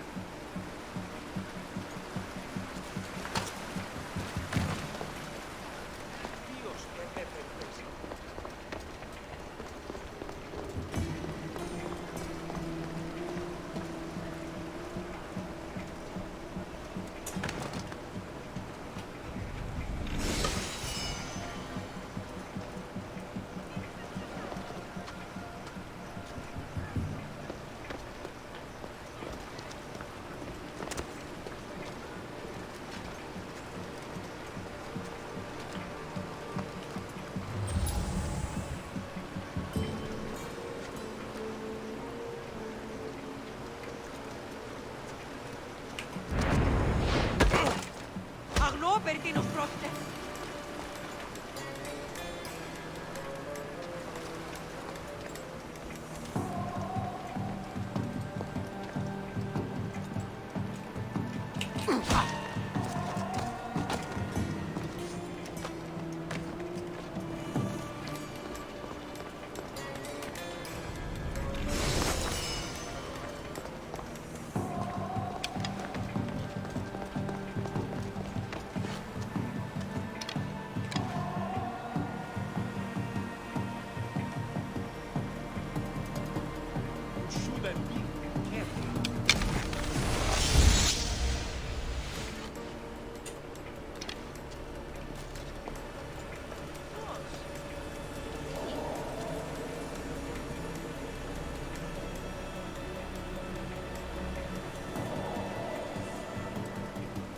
Αγνώ περί τίνος πρόκειται.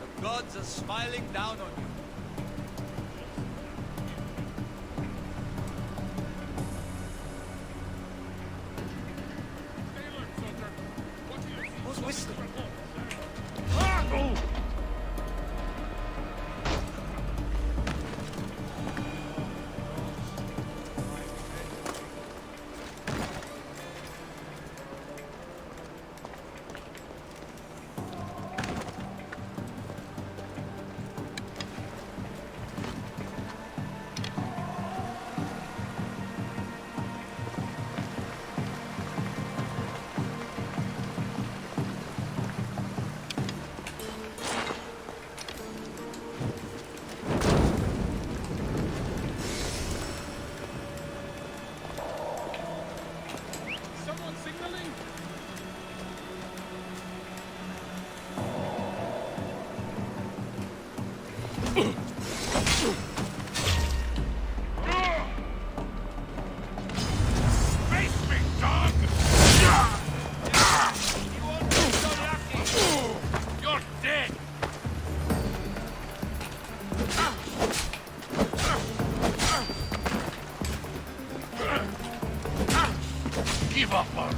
The gods are smiling down on you. Who's whistling? Give up on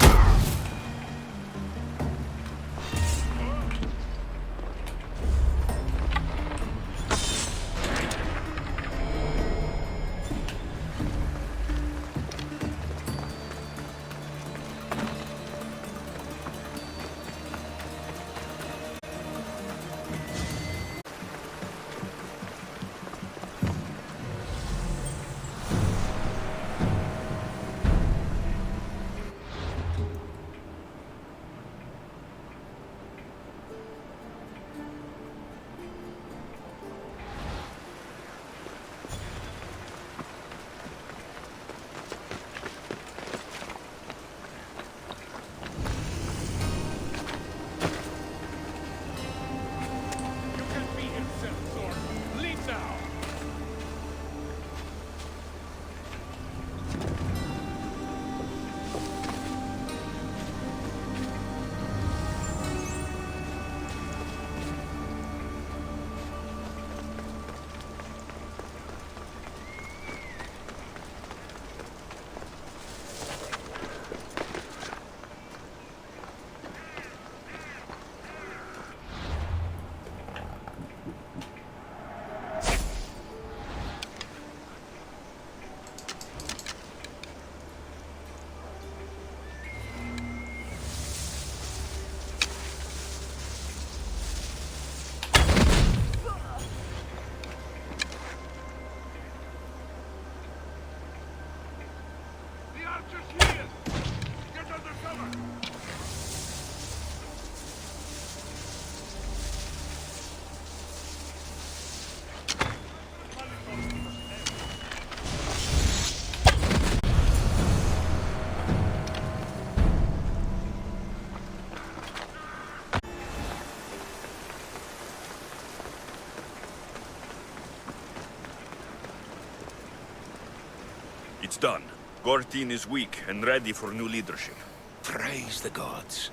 It's done. Gortin is weak and ready for new leadership. Praise the gods.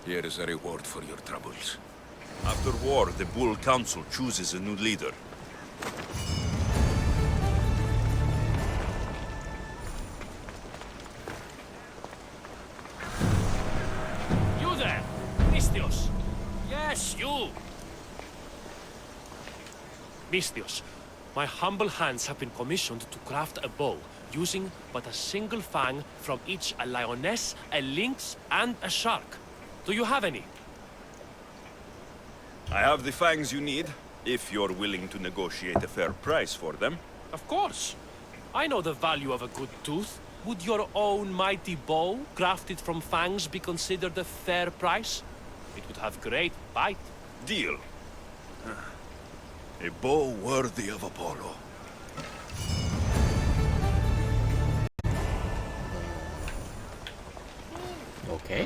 Here is a reward for your troubles. After war, the Bull Council chooses a new leader. You there, Mistios. Yes, you. Mistios, my humble hands have been commissioned to craft a bow using but a single fang from each a lioness, a lynx, and a shark. Do you have any? I have the fangs you need, if you're willing to negotiate a fair price for them. Of course. I know the value of a good tooth. Would your own mighty bow, crafted from fangs, be considered a fair price? It would have great bite. Deal. A bow worthy of Apollo. Okay.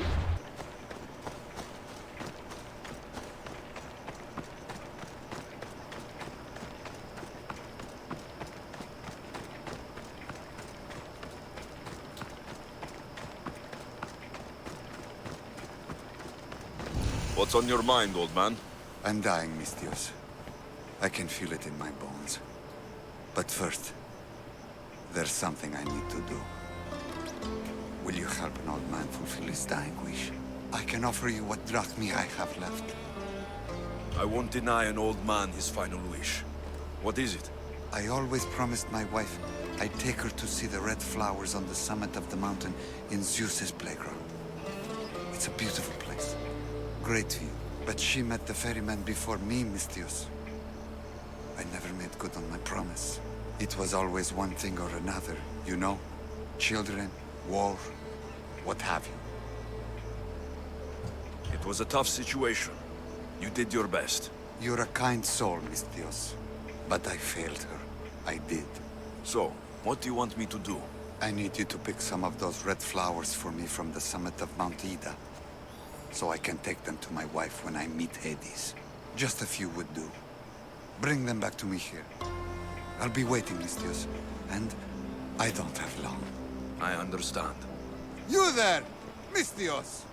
What's on your mind, old man? I'm dying, Mistios. I can feel it in my bones. But first, there's something I need to do. Will you help an old man fulfill his dying wish? I can offer you what drachmi I have left. I won't deny an old man his final wish. What is it? I always promised my wife I'd take her to see the red flowers on the summit of the mountain in Zeus's playground. It's a beautiful place. Great view. But she met the ferryman before me, Mistios. I never made good on my promise. It was always one thing or another, you know? Children, war, what have you. It was a tough situation. You did your best. You're a kind soul, Mistios. But I failed her. I did. So, what do you want me to do? I need you to pick some of those red flowers for me from the summit of Mount Ida, so I can take them to my wife when I meet Hades. Just a few would do. Bring them back to me here. I'll be waiting, Mistios, and I don't have long. I understand. You there, Mistios!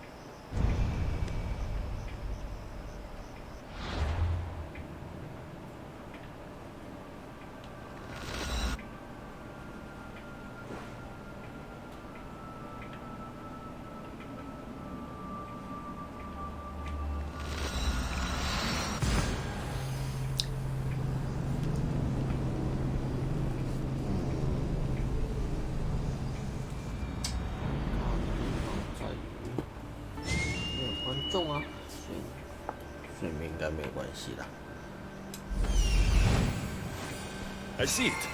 I see it.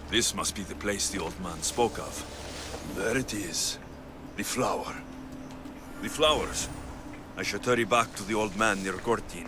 This must be the place the old man spoke of. There it is. The flower. The flowers. I should hurry back to the old man near Gortin.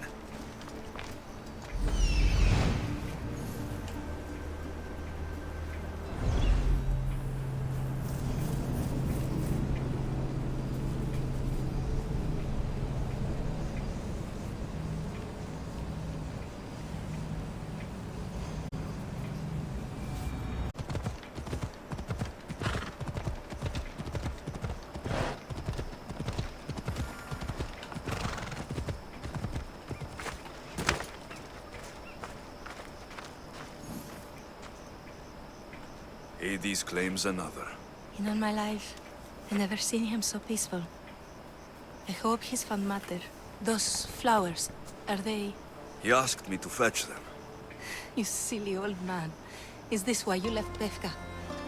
Hades claims another. In all my life, I never seen him so peaceful. I hope he's found matter. Those flowers, are they... He asked me to fetch them. You silly old man. Is this why you left Befka?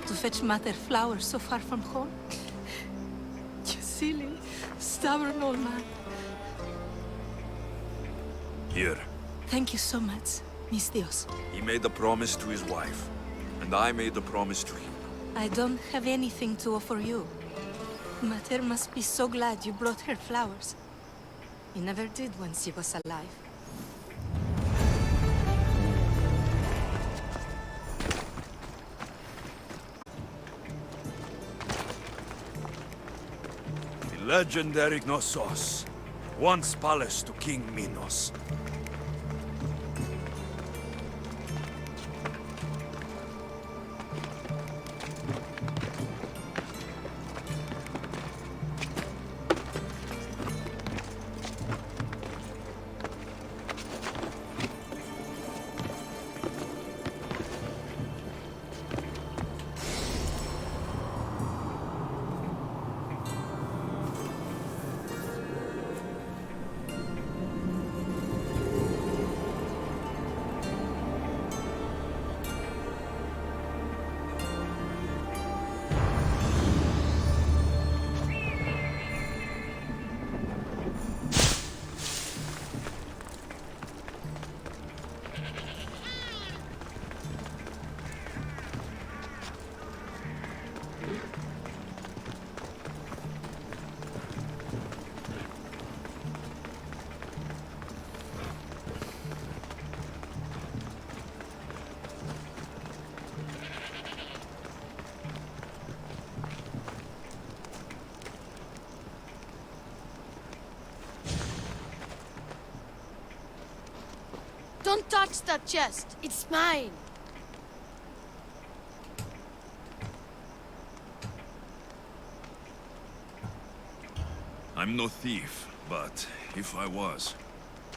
To fetch matter flowers so far from home? You silly, stubborn old man. Here. Thank you so much, Mistios. He made a promise to his wife, and I made a promise to him. I don't have anything to offer you. Mater must be so glad you brought her flowers. You never did when she was alive. The legendary Knossos, once palace to King Minos. Don't touch that chest. It's mine. I'm no thief, but if I was,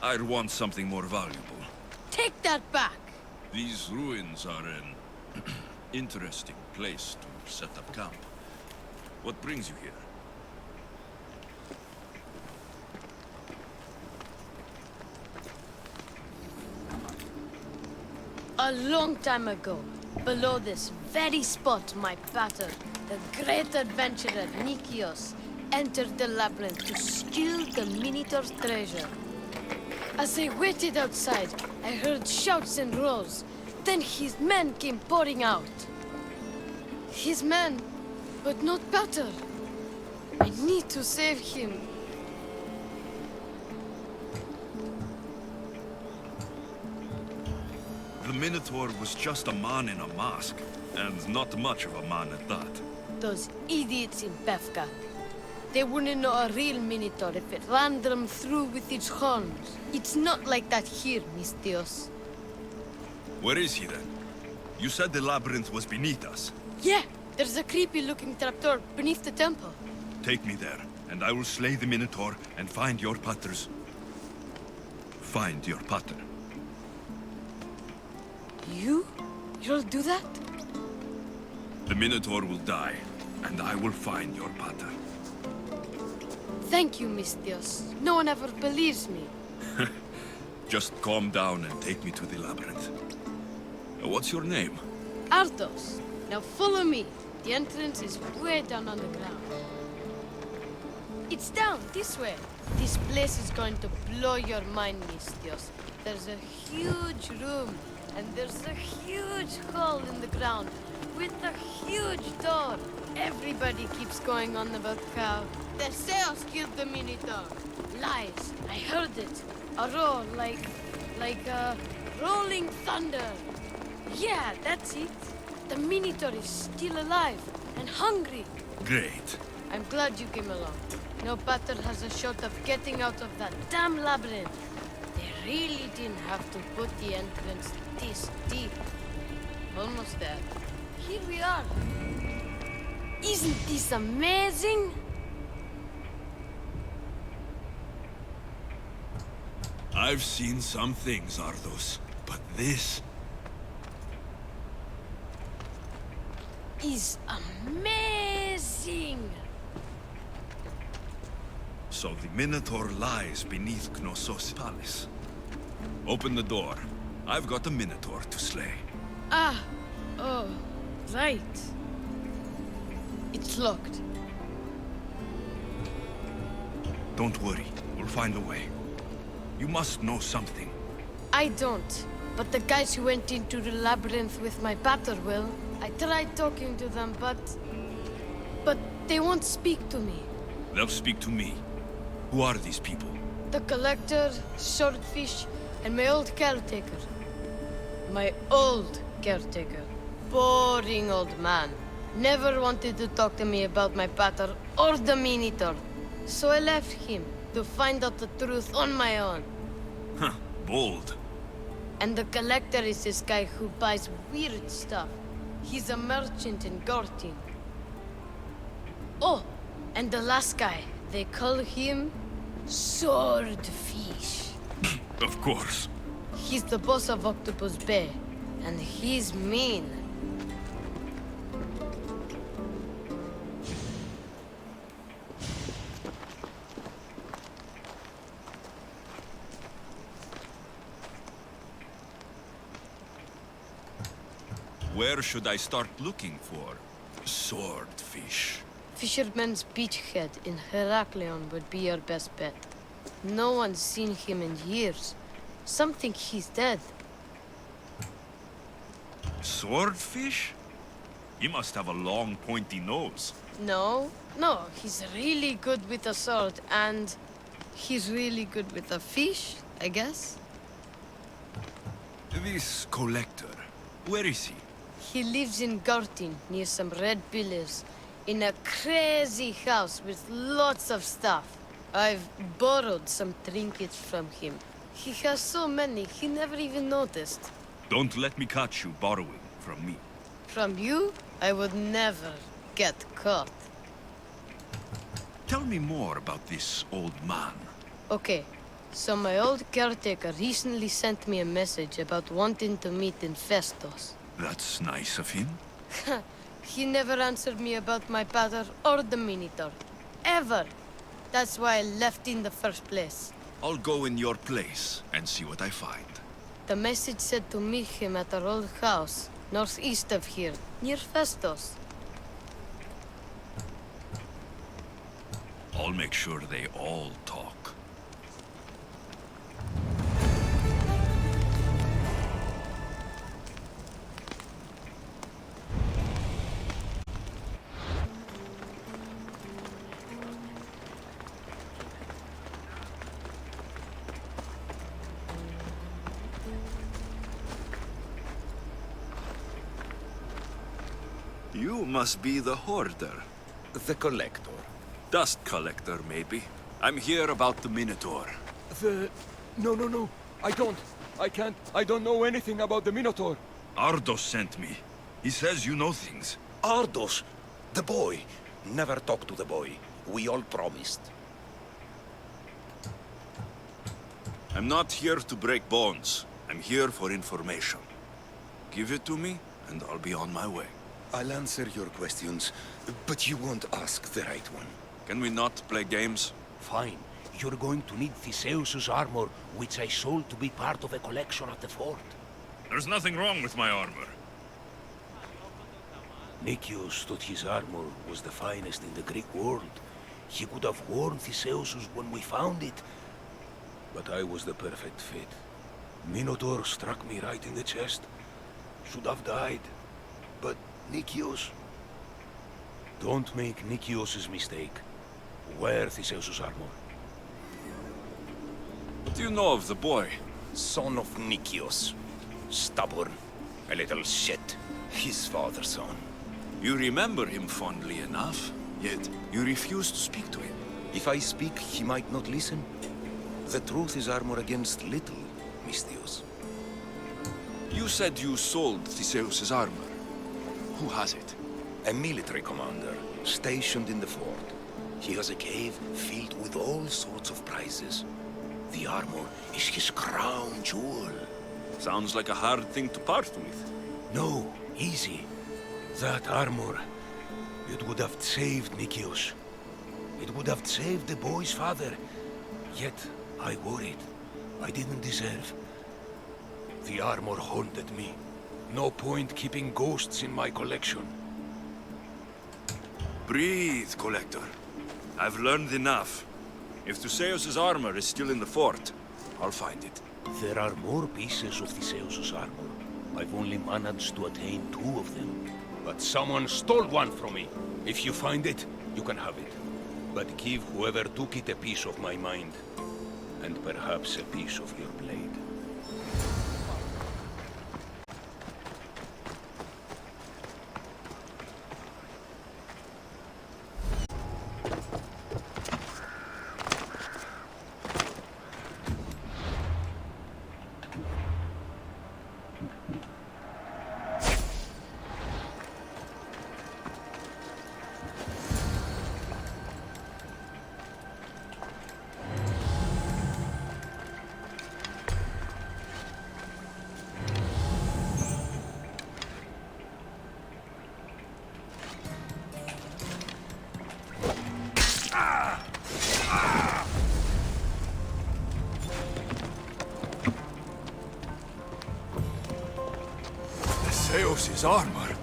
I'd want something more valuable. Take that back. These ruins are an interesting place to set up camp. What brings you here? A long time ago, below this very spot, my pater, the great adventurer Nikios, entered the labyrinth to steal the Minotaur's treasure. As I waited outside, I heard shouts and roars. Then his men came pouring out. His men, but not pater. I need to save him. The Minotaur was just a man in a mask, and not much of a man at that. Those idiots in Befka. They wouldn't know a real Minotaur if it ran them through with its horns. It's not like that here, Mistios. Where is he then? You said the labyrinth was beneath us. Yeah, there's a creepy-looking trapdoor beneath the temple. Take me there, and I will slay the Minotaur and find your paters. Find your pater. You'll do that? The Minotaur will die, and I will find your pater. Thank you, Mistios. No one ever believes me. Just calm down and take me to the labyrinth. What's your name? Ardos. Now follow me. The entrance is way down on the ground. It's down, this way. This place is going to blow your mind, Mistios. There's a huge room, and there's a huge hole in the ground, with a huge door. Everybody keeps going on about how Theseus killed the Minotaur. Lies. I heard it. A roar like rolling thunder. Yeah, that's it. The Minotaur is still alive and hungry. Great. I'm glad you came along. No pater has a shot of getting out of that damn labyrinth. They really didn't have to put the entrance this deep. Almost there. Here we are. Isn't this amazing? I've seen some things, Ardos, but this is amazing. So the Minotaur lies beneath Knossos' palace. Open the door. I've got a Minotaur to slay. Oh, right. It's locked. Don't worry, we'll find a way. You must know something. I don't, but the guys who went into the labyrinth with my pater will. I tried talking to them, but they won't speak to me. They'll speak to me. Who are these people? The Collector, Swordfish, and my old caretaker. My old caretaker. Boring old man. Never wanted to talk to me about my pater or the Minotaur. So I left him to find out the truth on my own. Huh, bold. And the Collector is this guy who buys weird stuff. He's a merchant in Gortin. Oh, and the last guy, they call him Swordfish. Of course. He's the boss of Octopus Bay, and he's mean. Where should I start looking for Swordfish? Fisherman's Beachhead in Heraklion would be your best bet. No one's seen him in years. Some think he's dead. Swordfish? He must have a long, pointy nose. No, he's really good with a sword, and he's really good with a fish, I guess. This Collector, where is he? He lives in Gortin, near some red pillars, in a crazy house with lots of stuff. I've borrowed some trinkets from him. He has so many, he never even noticed. Don't let me catch you borrowing from me. From you, I would never get caught. Tell me more about this old man. Okay, so my old caretaker recently sent me a message about wanting to meet in Festos. That's nice of him. He never answered me about my pater or the Minotaur. Ever! That's why I left in the first place. I'll go in your place and see what I find. The message said to meet him at our old house, northeast of here, near Festos. I'll make sure they all talk. You must be the hoarder. The collector. Dust collector, maybe. I'm here about the Minotaur. No. I can't. I don't know anything about the Minotaur. Ardos sent me. He says you know things. Ardos! The boy. Never talk to the boy. We all promised. I'm not here to break bones. I'm here for information. Give it to me, and I'll be on my way. I'll answer your questions, but you won't ask the right one. Can we not play games? Fine. You're going to need Theseus's armor, which I sold to be part of a collection at the fort. There's nothing wrong with my armor. Nicias thought his armor was the finest in the Greek world. He could have worn Theseus's when we found it. But I was the perfect fit. Minotaur struck me right in the chest. Should have died. But Nicias... Don't make Nicias's mistake. Wear Theseus's armor. What do you know of the boy? Son of Nicias. Stubborn. A little shit. His father's son. You remember him fondly enough, yet you refuse to speak to him. If I speak, he might not listen. The truth is armor against little, Misthios. You said you sold Theseus's armor. Who has it? A military commander, stationed in the fort. He has a cave filled with all sorts of prizes. The armor is his crown jewel. Sounds like a hard thing to part with. No, easy. That armor, it would have saved Nicias. It would have saved the boy's father. Yet, I wore it. I didn't deserve. The armor haunted me. No point keeping ghosts in my collection. Breathe, Collector. I've learned enough. If Theseus's armor is still in the fort, I'll find it. There are more pieces of Theseus's armor. I've only managed to attain 2 of them. But someone stole one from me. If you find it, you can have it. But give whoever took it a piece of my mind. And perhaps a piece of your blade. Theseus's armor.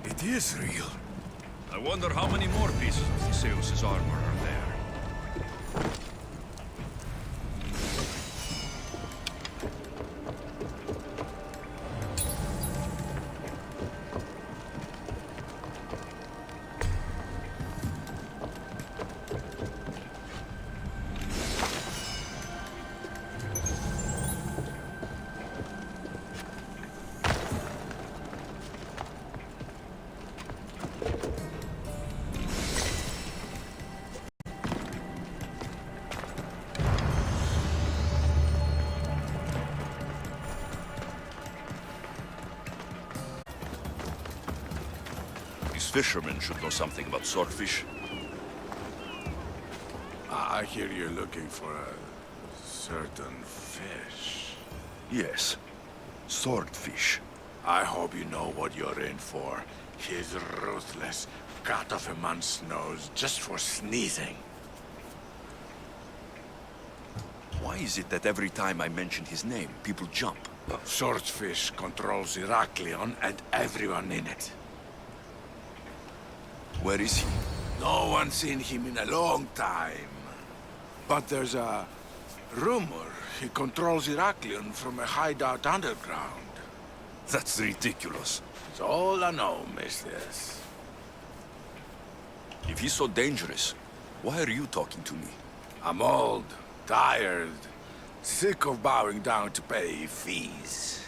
It is real. I wonder how many more pieces of Theseus's armor are there. These fishermen should know something about swordfish. I hear you're looking for a certain fish. Yes, swordfish. I hope you know what you're in for. He's ruthless. Cut off a man's nose just for sneezing. Why is it that every time I mention his name, people jump? Swordfish controls Heraklion and everyone in it. Where is he? No one's seen him in a long time. But there's a rumor he controls Heraklion from a hideout underground. That's ridiculous. It's all I know, mistress. If he's so dangerous, why are you talking to me? I'm old, tired, sick of bowing down to pay fees.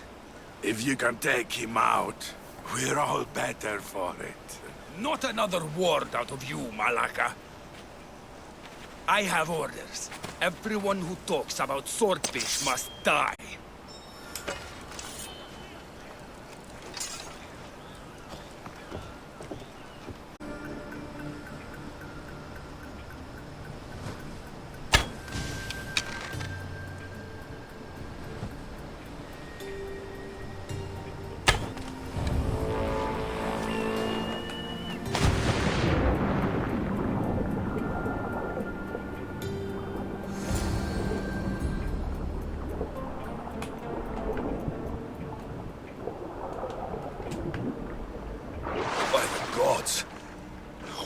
If you can take him out, we're all better for it. Not another word out of you, Malaka. I have orders. Everyone who talks about swordfish must die.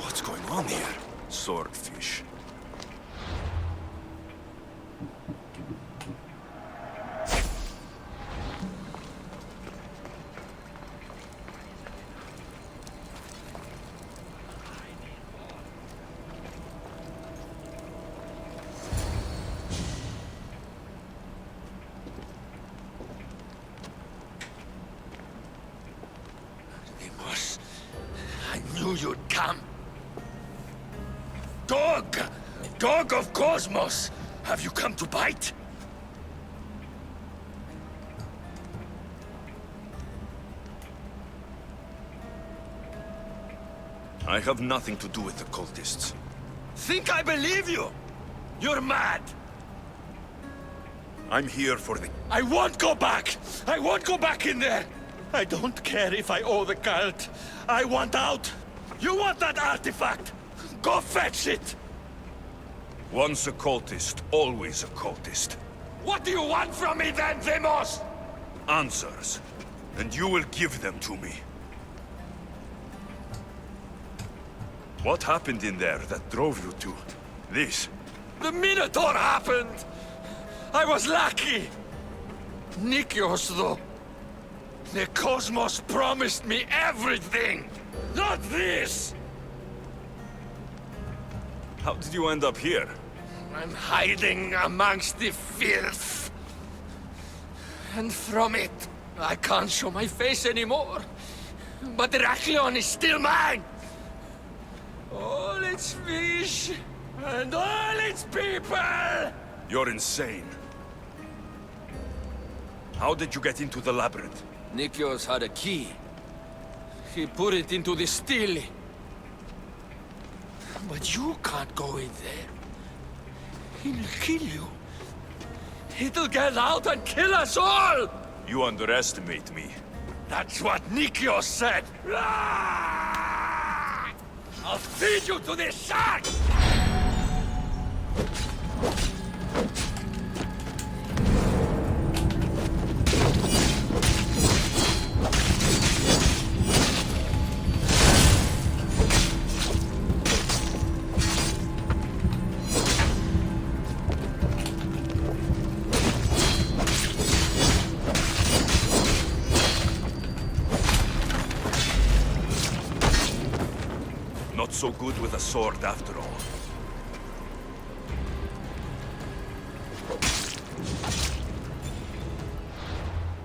What's going on here? Swordfish. I knew you'd come. Dog! Dog of Cosmos! Have you come to bite? I have nothing to do with the cultists. Think I believe you? You're mad! I'm here for the... I won't go back! I won't go back in there! I don't care if I owe the cult. I want out! You want that artifact? Go fetch it! Once a cultist, always a cultist. What do you want from me then, Demos? Answers. And you will give them to me. What happened in there that drove you to this? The Minotaur happened! I was lucky! Nikios, though. The Cosmos promised me everything! Not this! How did you end up here? I'm hiding amongst the filth. And from it, I can't show my face anymore. But Heraklion is still mine! All its fish, and all its people! You're insane. How did you get into the labyrinth? Nikios had a key. He put it into the stele. But you can't go in there. He'll kill you. It'll get out and kill us all! You underestimate me. That's what Nikios said! I'll feed you to the sharks! Not so good with a sword after all.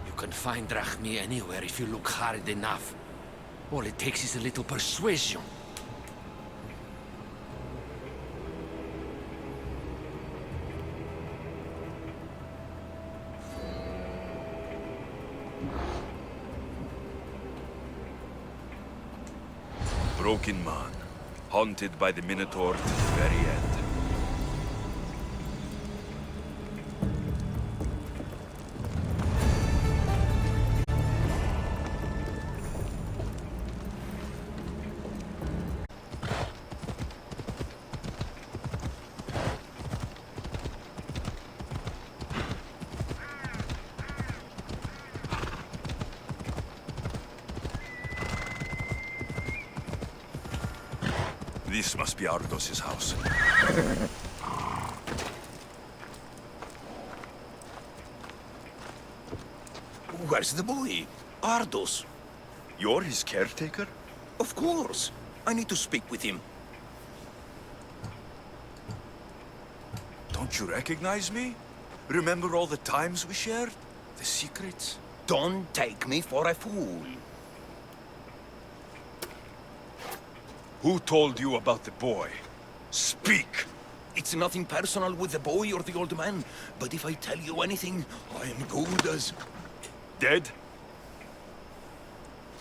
You can find Drachmi anywhere if you look hard enough. All it takes is a little persuasion. broken man, haunted by the Minotaur to the very end. This must be Ardos's house. Where's the boy? Ardos. You're his caretaker? Of course. I need to speak with him. Don't you recognize me? Remember all the times we shared? The secrets? Don't take me for a fool. Who told you about the boy? Speak! It's nothing personal with the boy or the old man, but if I tell you anything, I am good as... Dead?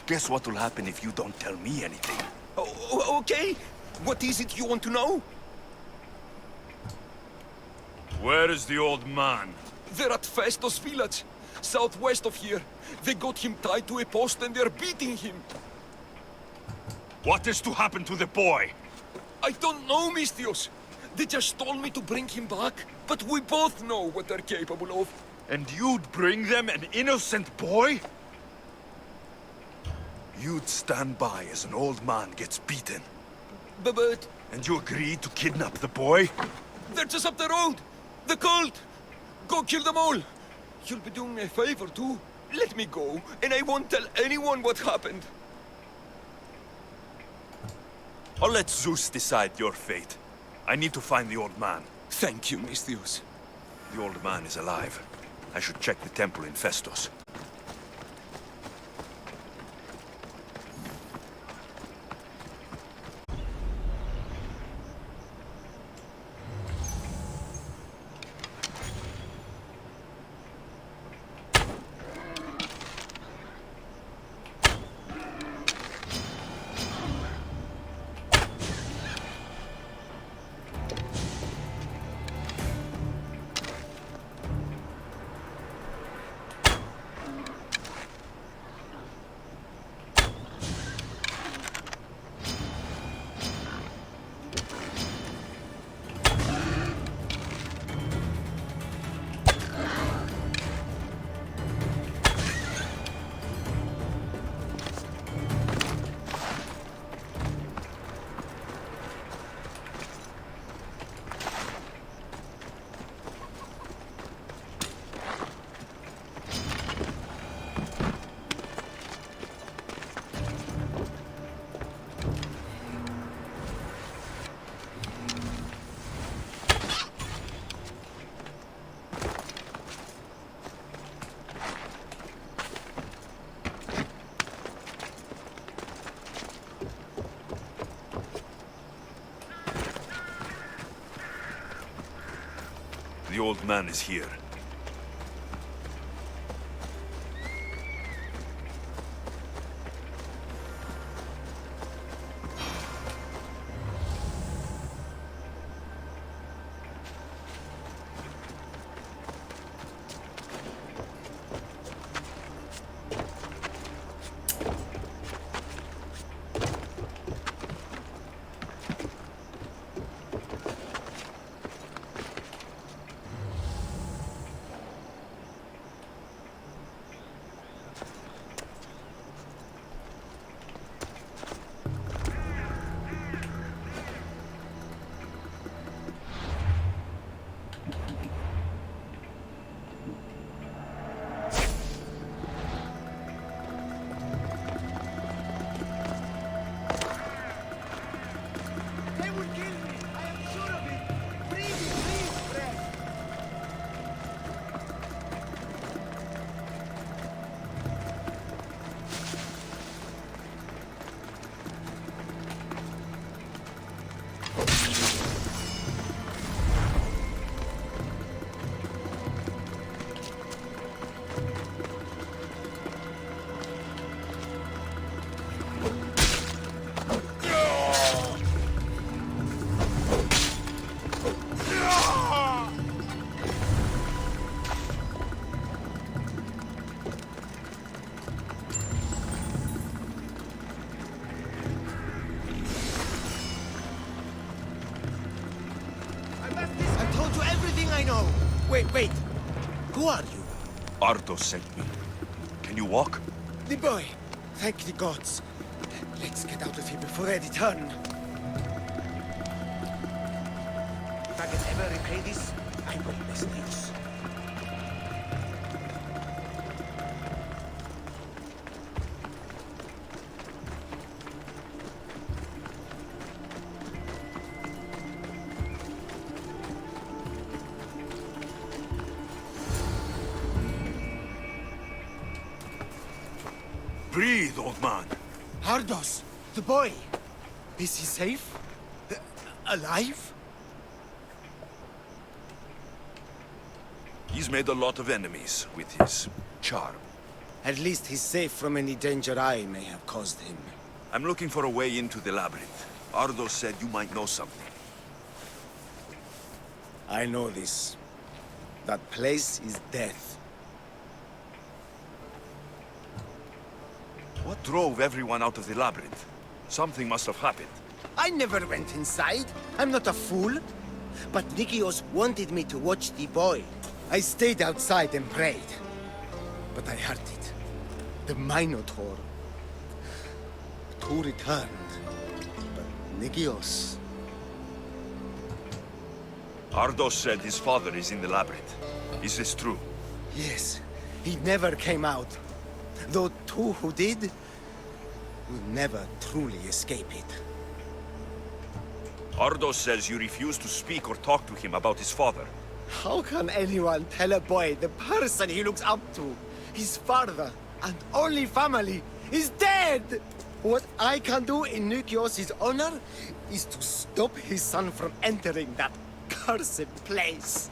Guess what will happen if you don't tell me anything? Oh, okay. What is it you want to know? Where is the old man? They're at Festos village, southwest of here. They got him tied to a post and they're beating him. What is to happen to the boy? I don't know, Mistios. They just told me to bring him back, but we both know what they're capable of. And you'd bring them an innocent boy? You'd stand by as an old man gets beaten. But... And you agreed to kidnap the boy? They're just up the road! The cult! Go kill them all! You'll be doing me a favor, too. Let me go, and I won't tell anyone what happened. I'll let Zeus decide your fate. I need to find the old man. Thank you, Mistios. The old man is alive. I should check the temple in Festos. The old man is here. Wait! Who are you? Ardo sent me. Can you walk? The boy! Thank the gods. Let's get out of here before they return. If I can ever repay this, I will, Misthios. Breathe, old man. Ardos, the boy. Is he safe? Alive? He's made a lot of enemies with his charm. At least he's safe from any danger I may have caused him. I'm looking for a way into the labyrinth. Ardo said you might know something. I know this. That place is death. What drove everyone out of the labyrinth? Something must have happened. I never went inside. I'm not a fool. But Nikios wanted me to watch the boy. I stayed outside and prayed. But I heard it. The Minotaur. Two returned. But Nikios... Ardo said his father is in the labyrinth. Is this true? Yes. He never came out. Though two who did... will never truly escape it. Ardo says you refuse to speak or talk to him about his father. How can anyone tell a boy the person he looks up to, his father and only family, is dead? What I can do in Nikios' honor is to stop his son from entering that cursed place.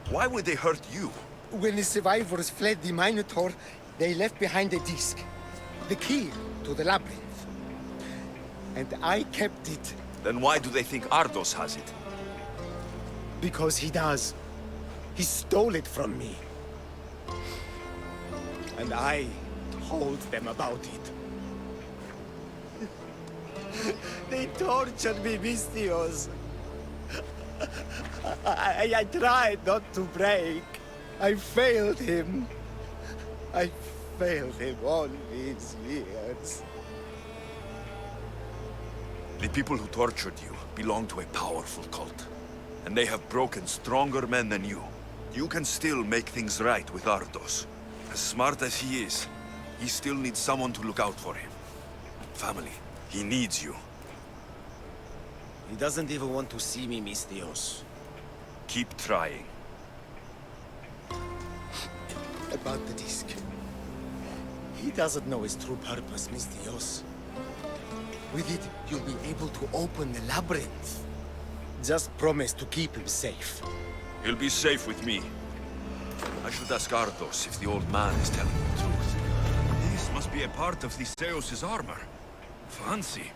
Why would they hurt you? When the survivors fled the Minotaur, they left behind a disc, the key to the labyrinth. And I kept it. Then why do they think Ardos has it? Because he does. He stole it from me. And I told them about it. They tortured me, Misthios. I tried not to break. I failed him. I failed him all these years. The people who tortured you belong to a powerful cult. And they have broken stronger men than you. You can still make things right with Ardos. As smart as he is, he still needs someone to look out for him. Family, he needs you. He doesn't even want to see me, Misthios. Keep trying. About the disc. He doesn't know his true purpose, Misthios. With it, you'll be able to open the labyrinth. Just promise to keep him safe. He'll be safe with me. I should ask Ardos if the old man is telling the truth. This must be a part of Theseus' armor. Fancy.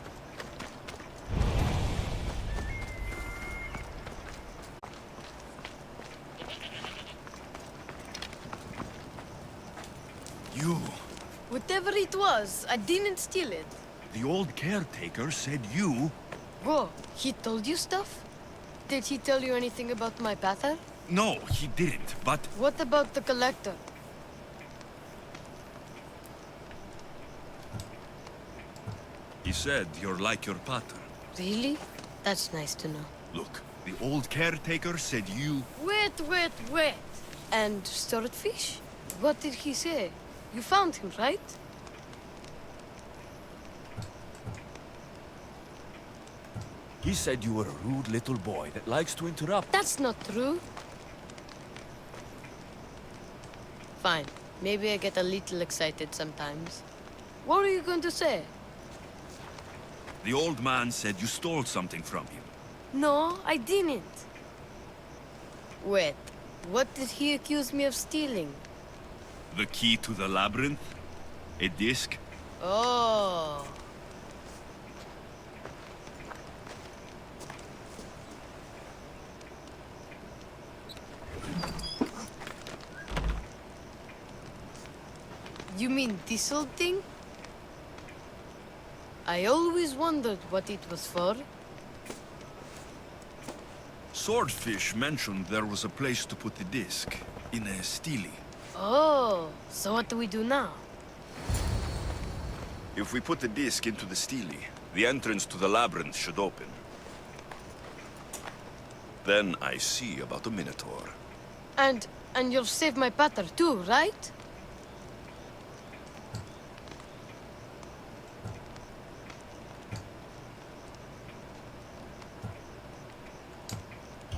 You... Whatever it was, I didn't steal it. The old caretaker said you... Whoa, he told you stuff? Did he tell you anything about my pater? No, he didn't, but... What about the collector? He said you're like your pater. Really? That's nice to know. Look, the old caretaker said you... Wait. And swordfish? What did he say? You found him, right? He said you were a rude little boy that likes to interrupt. That's not true. Fine. Maybe I get a little excited sometimes. What are you going to say? The old man said you stole something from him. No, I didn't. Wait, what did he accuse me of stealing? The key to the labyrinth? A disc? Oh. You mean this old thing? I always wondered what it was for. Swordfish mentioned there was a place to put the disc, in a stele. Oh, so what do we do now? If we put the disc into the stele, the entrance to the labyrinth should open. Then I see about the Minotaur. And you'll save my pater too, right?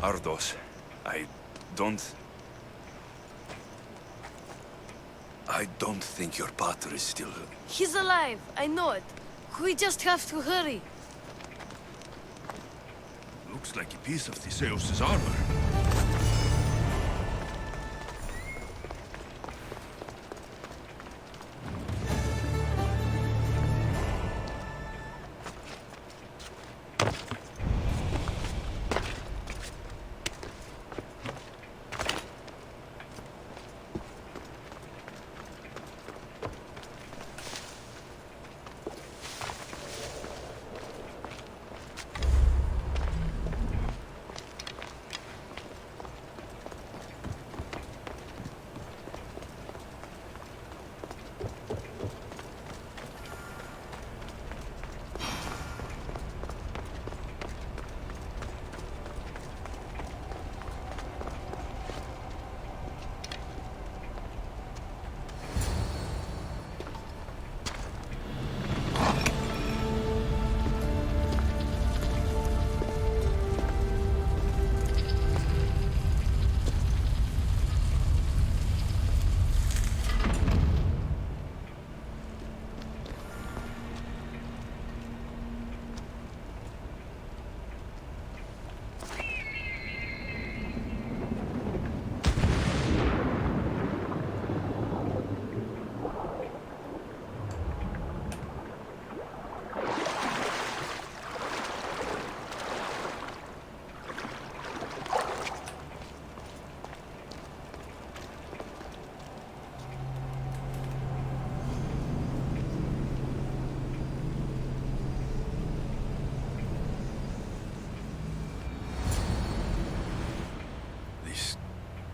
Ardos, I don't think your pater is still... He's alive, I know it. We just have to hurry. Looks like a piece of Theseus' armor.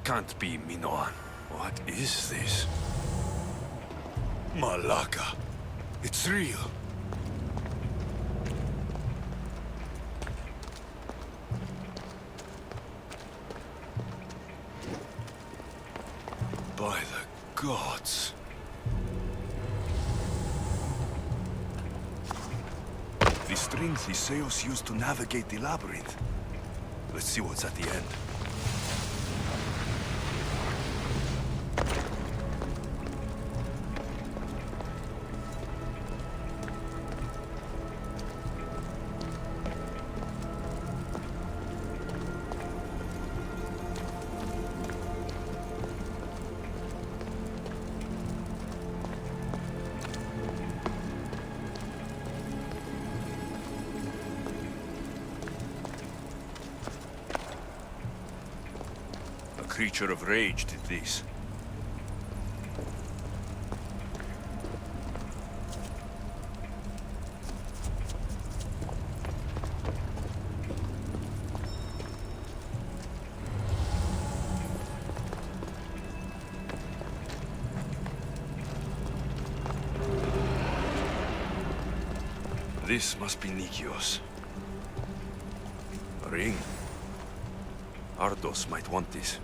Can't be Minoan. What is this? Malaka. It's real. By the gods. The string Theseus used to navigate the labyrinth. Let's see what's at the end. Creature of rage did this. This must be Nikios. A ring. Ardos might want this.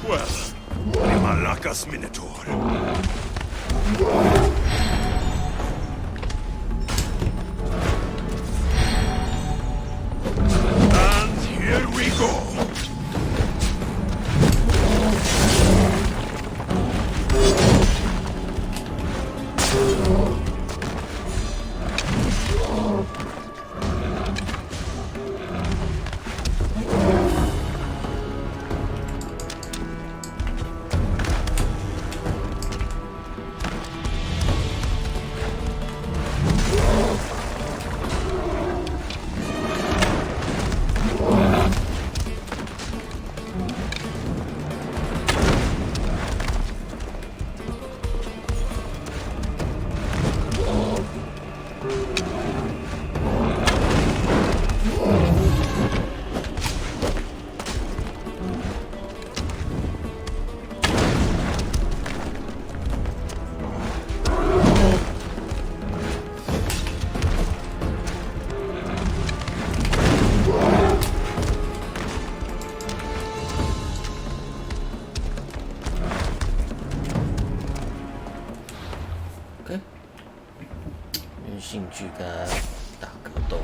Well, Malakas Minotaur. And here we go. OK， 运性剧跟打格斗。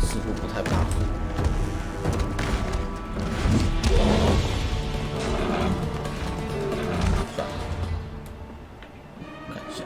似乎不太怕火。算了，看一下。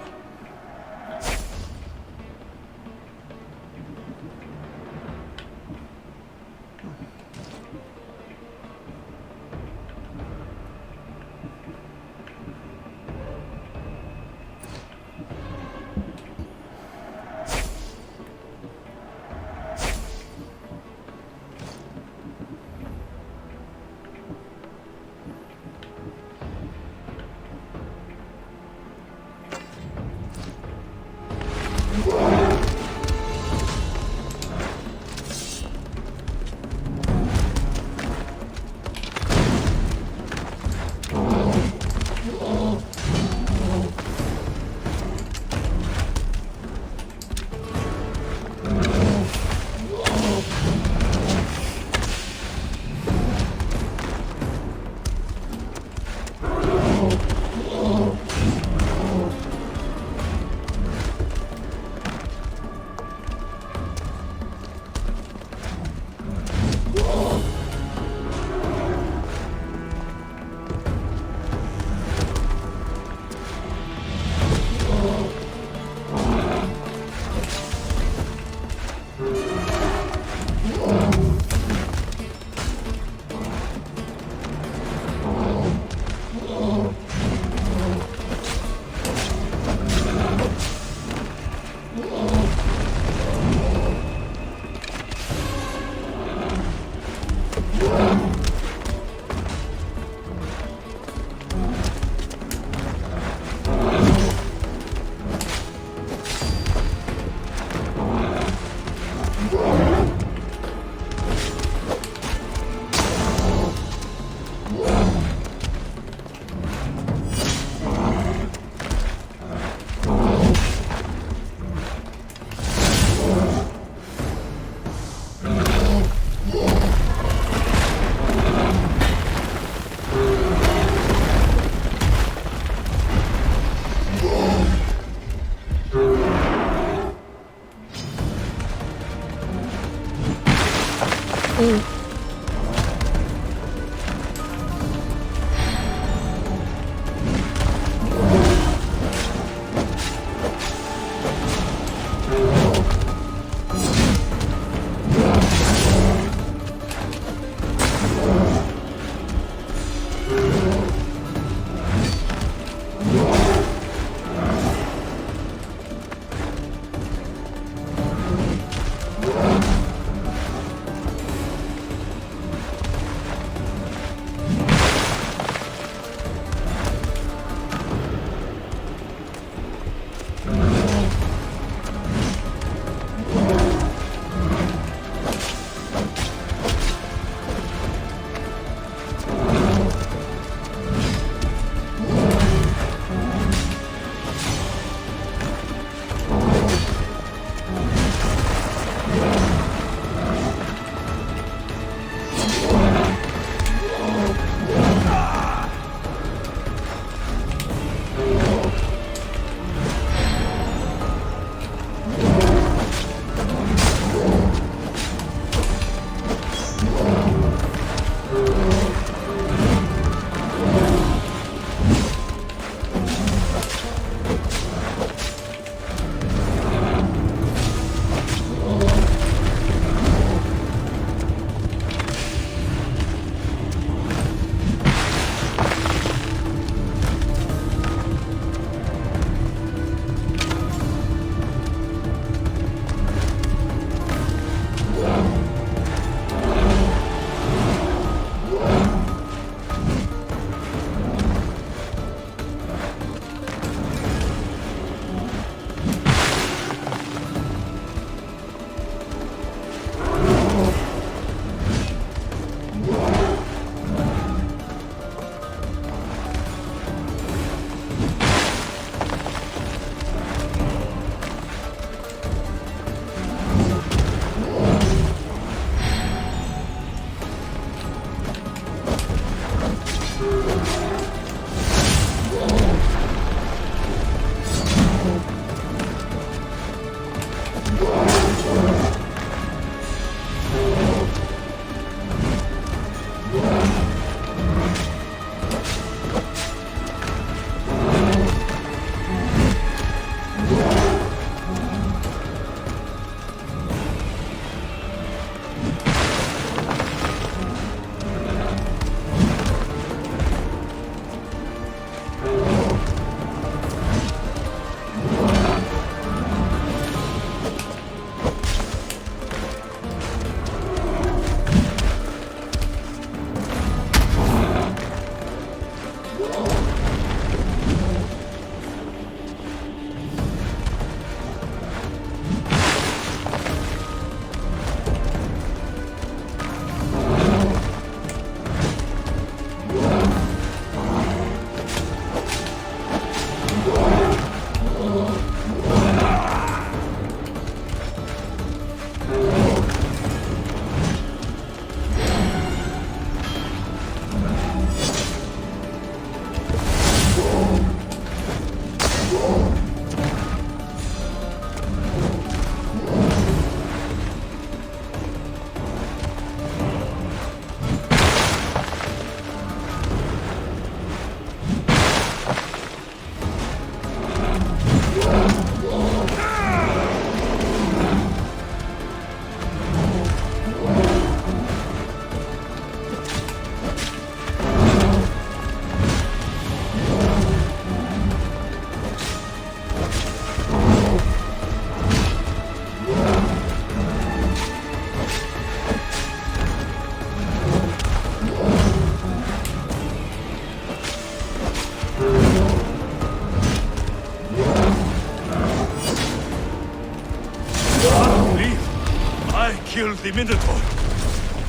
Killed the Minotaur.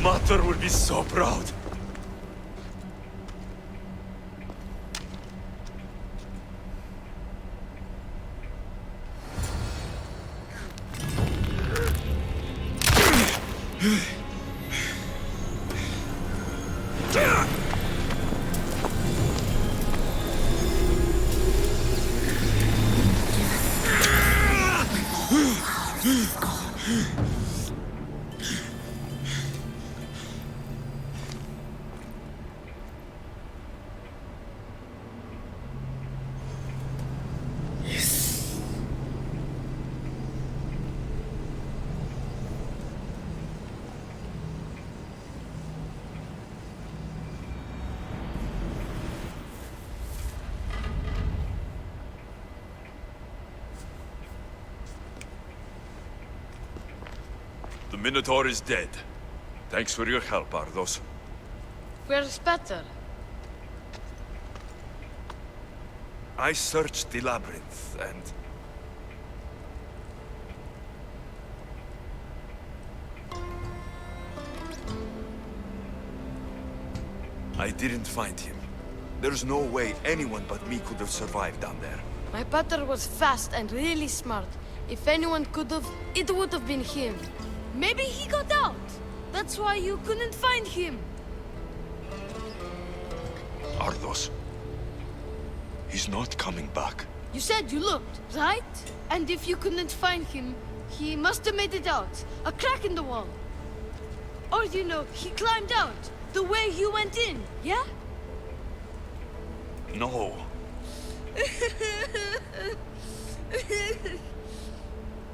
Mater will be so proud. The Minotaur is dead. Thanks for your help, Ardos. Where's Peter? I searched the labyrinth, and... I didn't find him. There's no way anyone but me could have survived down there. My Peter was fast and really smart. If anyone could have, it would have been him. Maybe he got out. That's why you couldn't find him. Ardos. He's not coming back. You said you looked, right? And if you couldn't find him, he must have made it out. A crack in the wall. Or, you know, he climbed out. The way you went in, yeah? No.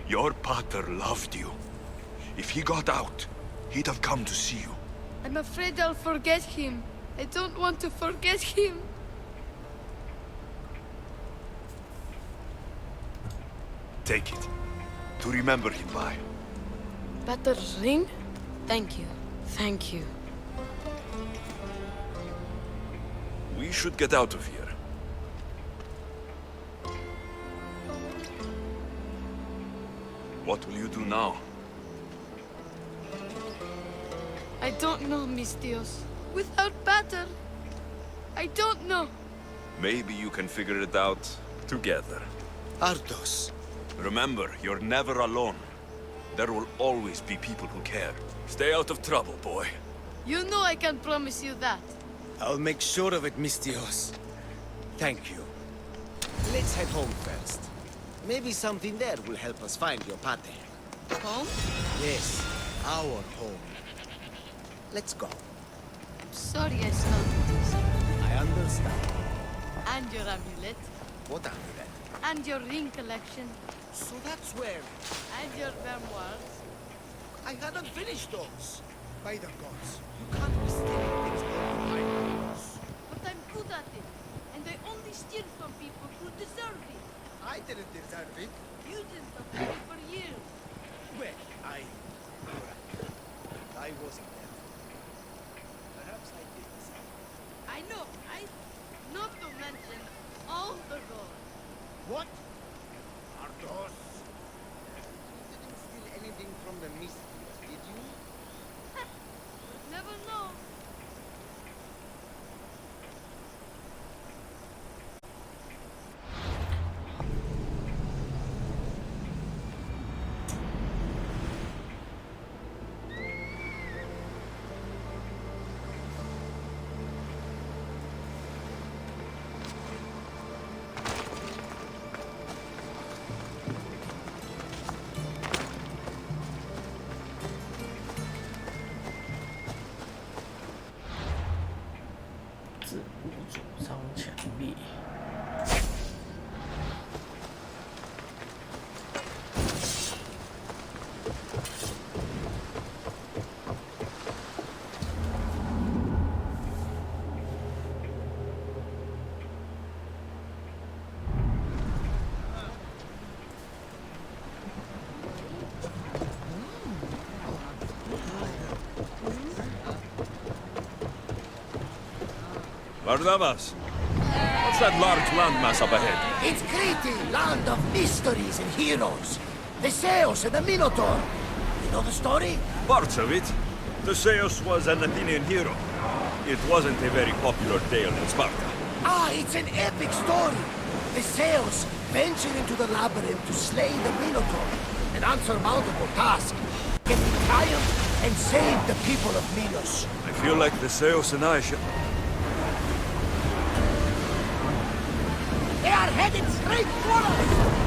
Your pater loved you. If he got out, he'd have come to see you. I'm afraid I'll forget him. I don't want to forget him. Take it. To remember him by. Peter's ring? Thank you. Thank you. We should get out of here. What will you do now? I don't know, Mistios. Without Pater, I don't know. Maybe you can figure it out together. Ardos. Remember, you're never alone. There will always be people who care. Stay out of trouble, boy. You know I can promise you that. I'll make sure of it, Mistios. Thank you. Let's head home first. Maybe something there will help us find your pater. Home? Yes, our home. Let's go. I'm sorry I started this. I understand. And your amulet. What amulet? And your ring collection. So that's where... And your memoirs. I hadn't finished those. By the gods, you can't be stealing things from behind us. But I'm good at it. And I only steal from people who deserve it. I didn't deserve it. You didn't have it for years. Well, you're right. I wasn't there. Perhaps I did the same. I know, right? Not to mention all the gold. What? Ardos? You didn't steal anything from the Mystios, did you? Never know. Ardamas. What's that large landmass up ahead? It's Crete, land of mysteries and heroes. The Zeus and the Minotaur. You know the story? Parts of it. Theseus was an Athenian hero. It wasn't a very popular tale in Sparta. Ah, it's an epic story. The Zeus ventured into the labyrinth to slay the Minotaur. An unsurmountable task. Yet he triumphed and saved the people of Minos. I feel like Theseus and I should... They are headed straight for us!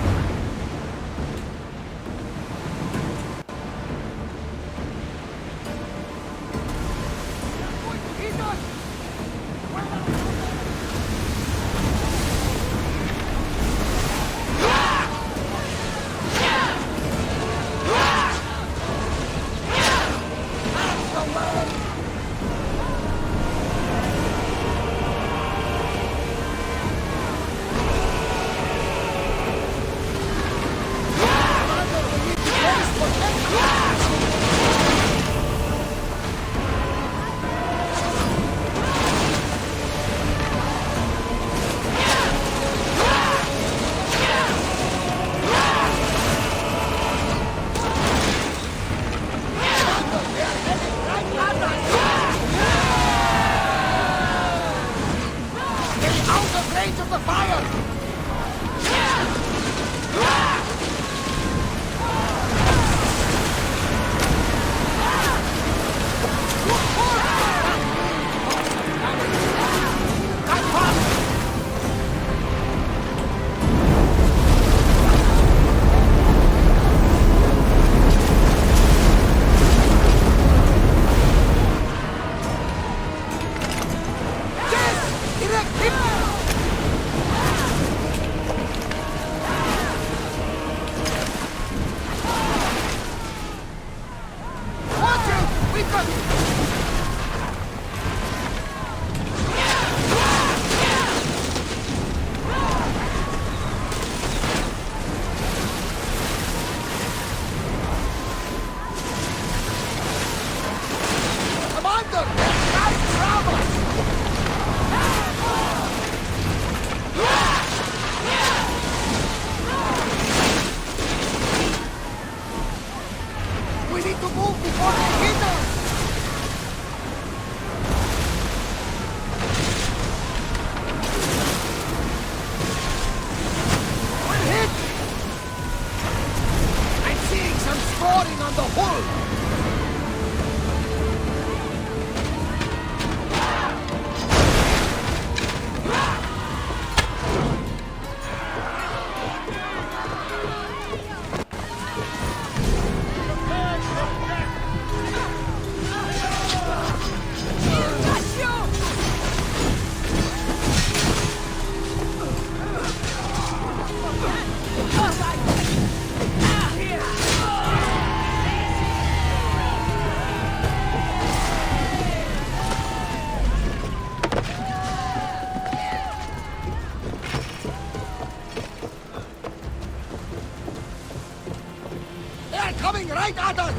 Right at us!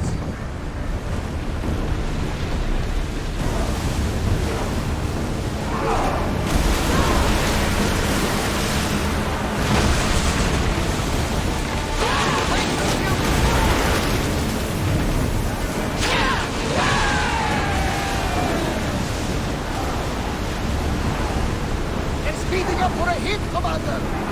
They're speeding up for a hit, Commander!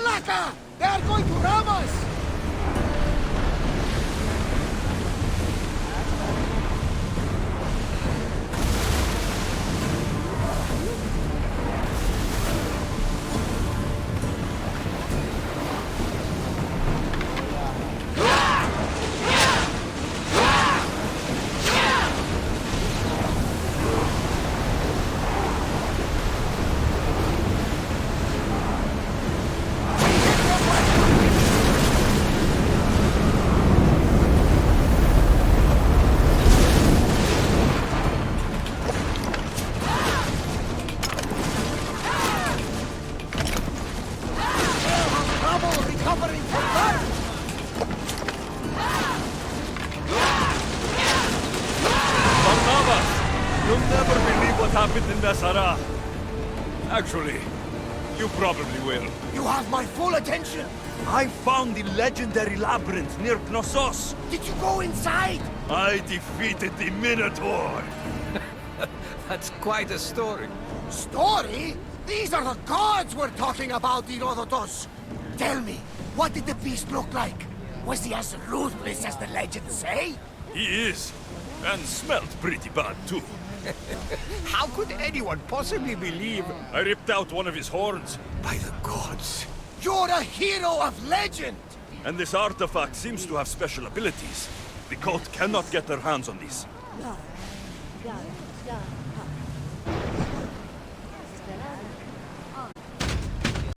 Malaka! They are going to ram us! Sarah. Actually, you probably will. You have my full attention. I found the legendary labyrinth near Knossos. Did you go inside? I defeated the Minotaur. That's quite a story. Story? These are the gods we're talking about, Herodotus. Tell me, what did the beast look like? Was he as ruthless as the legends say? He is. And smelled pretty bad, too. How could anyone possibly believe? I ripped out one of his horns. By the gods! You're a hero of legend! And this artifact seems to have special abilities. The cult cannot get their hands on these.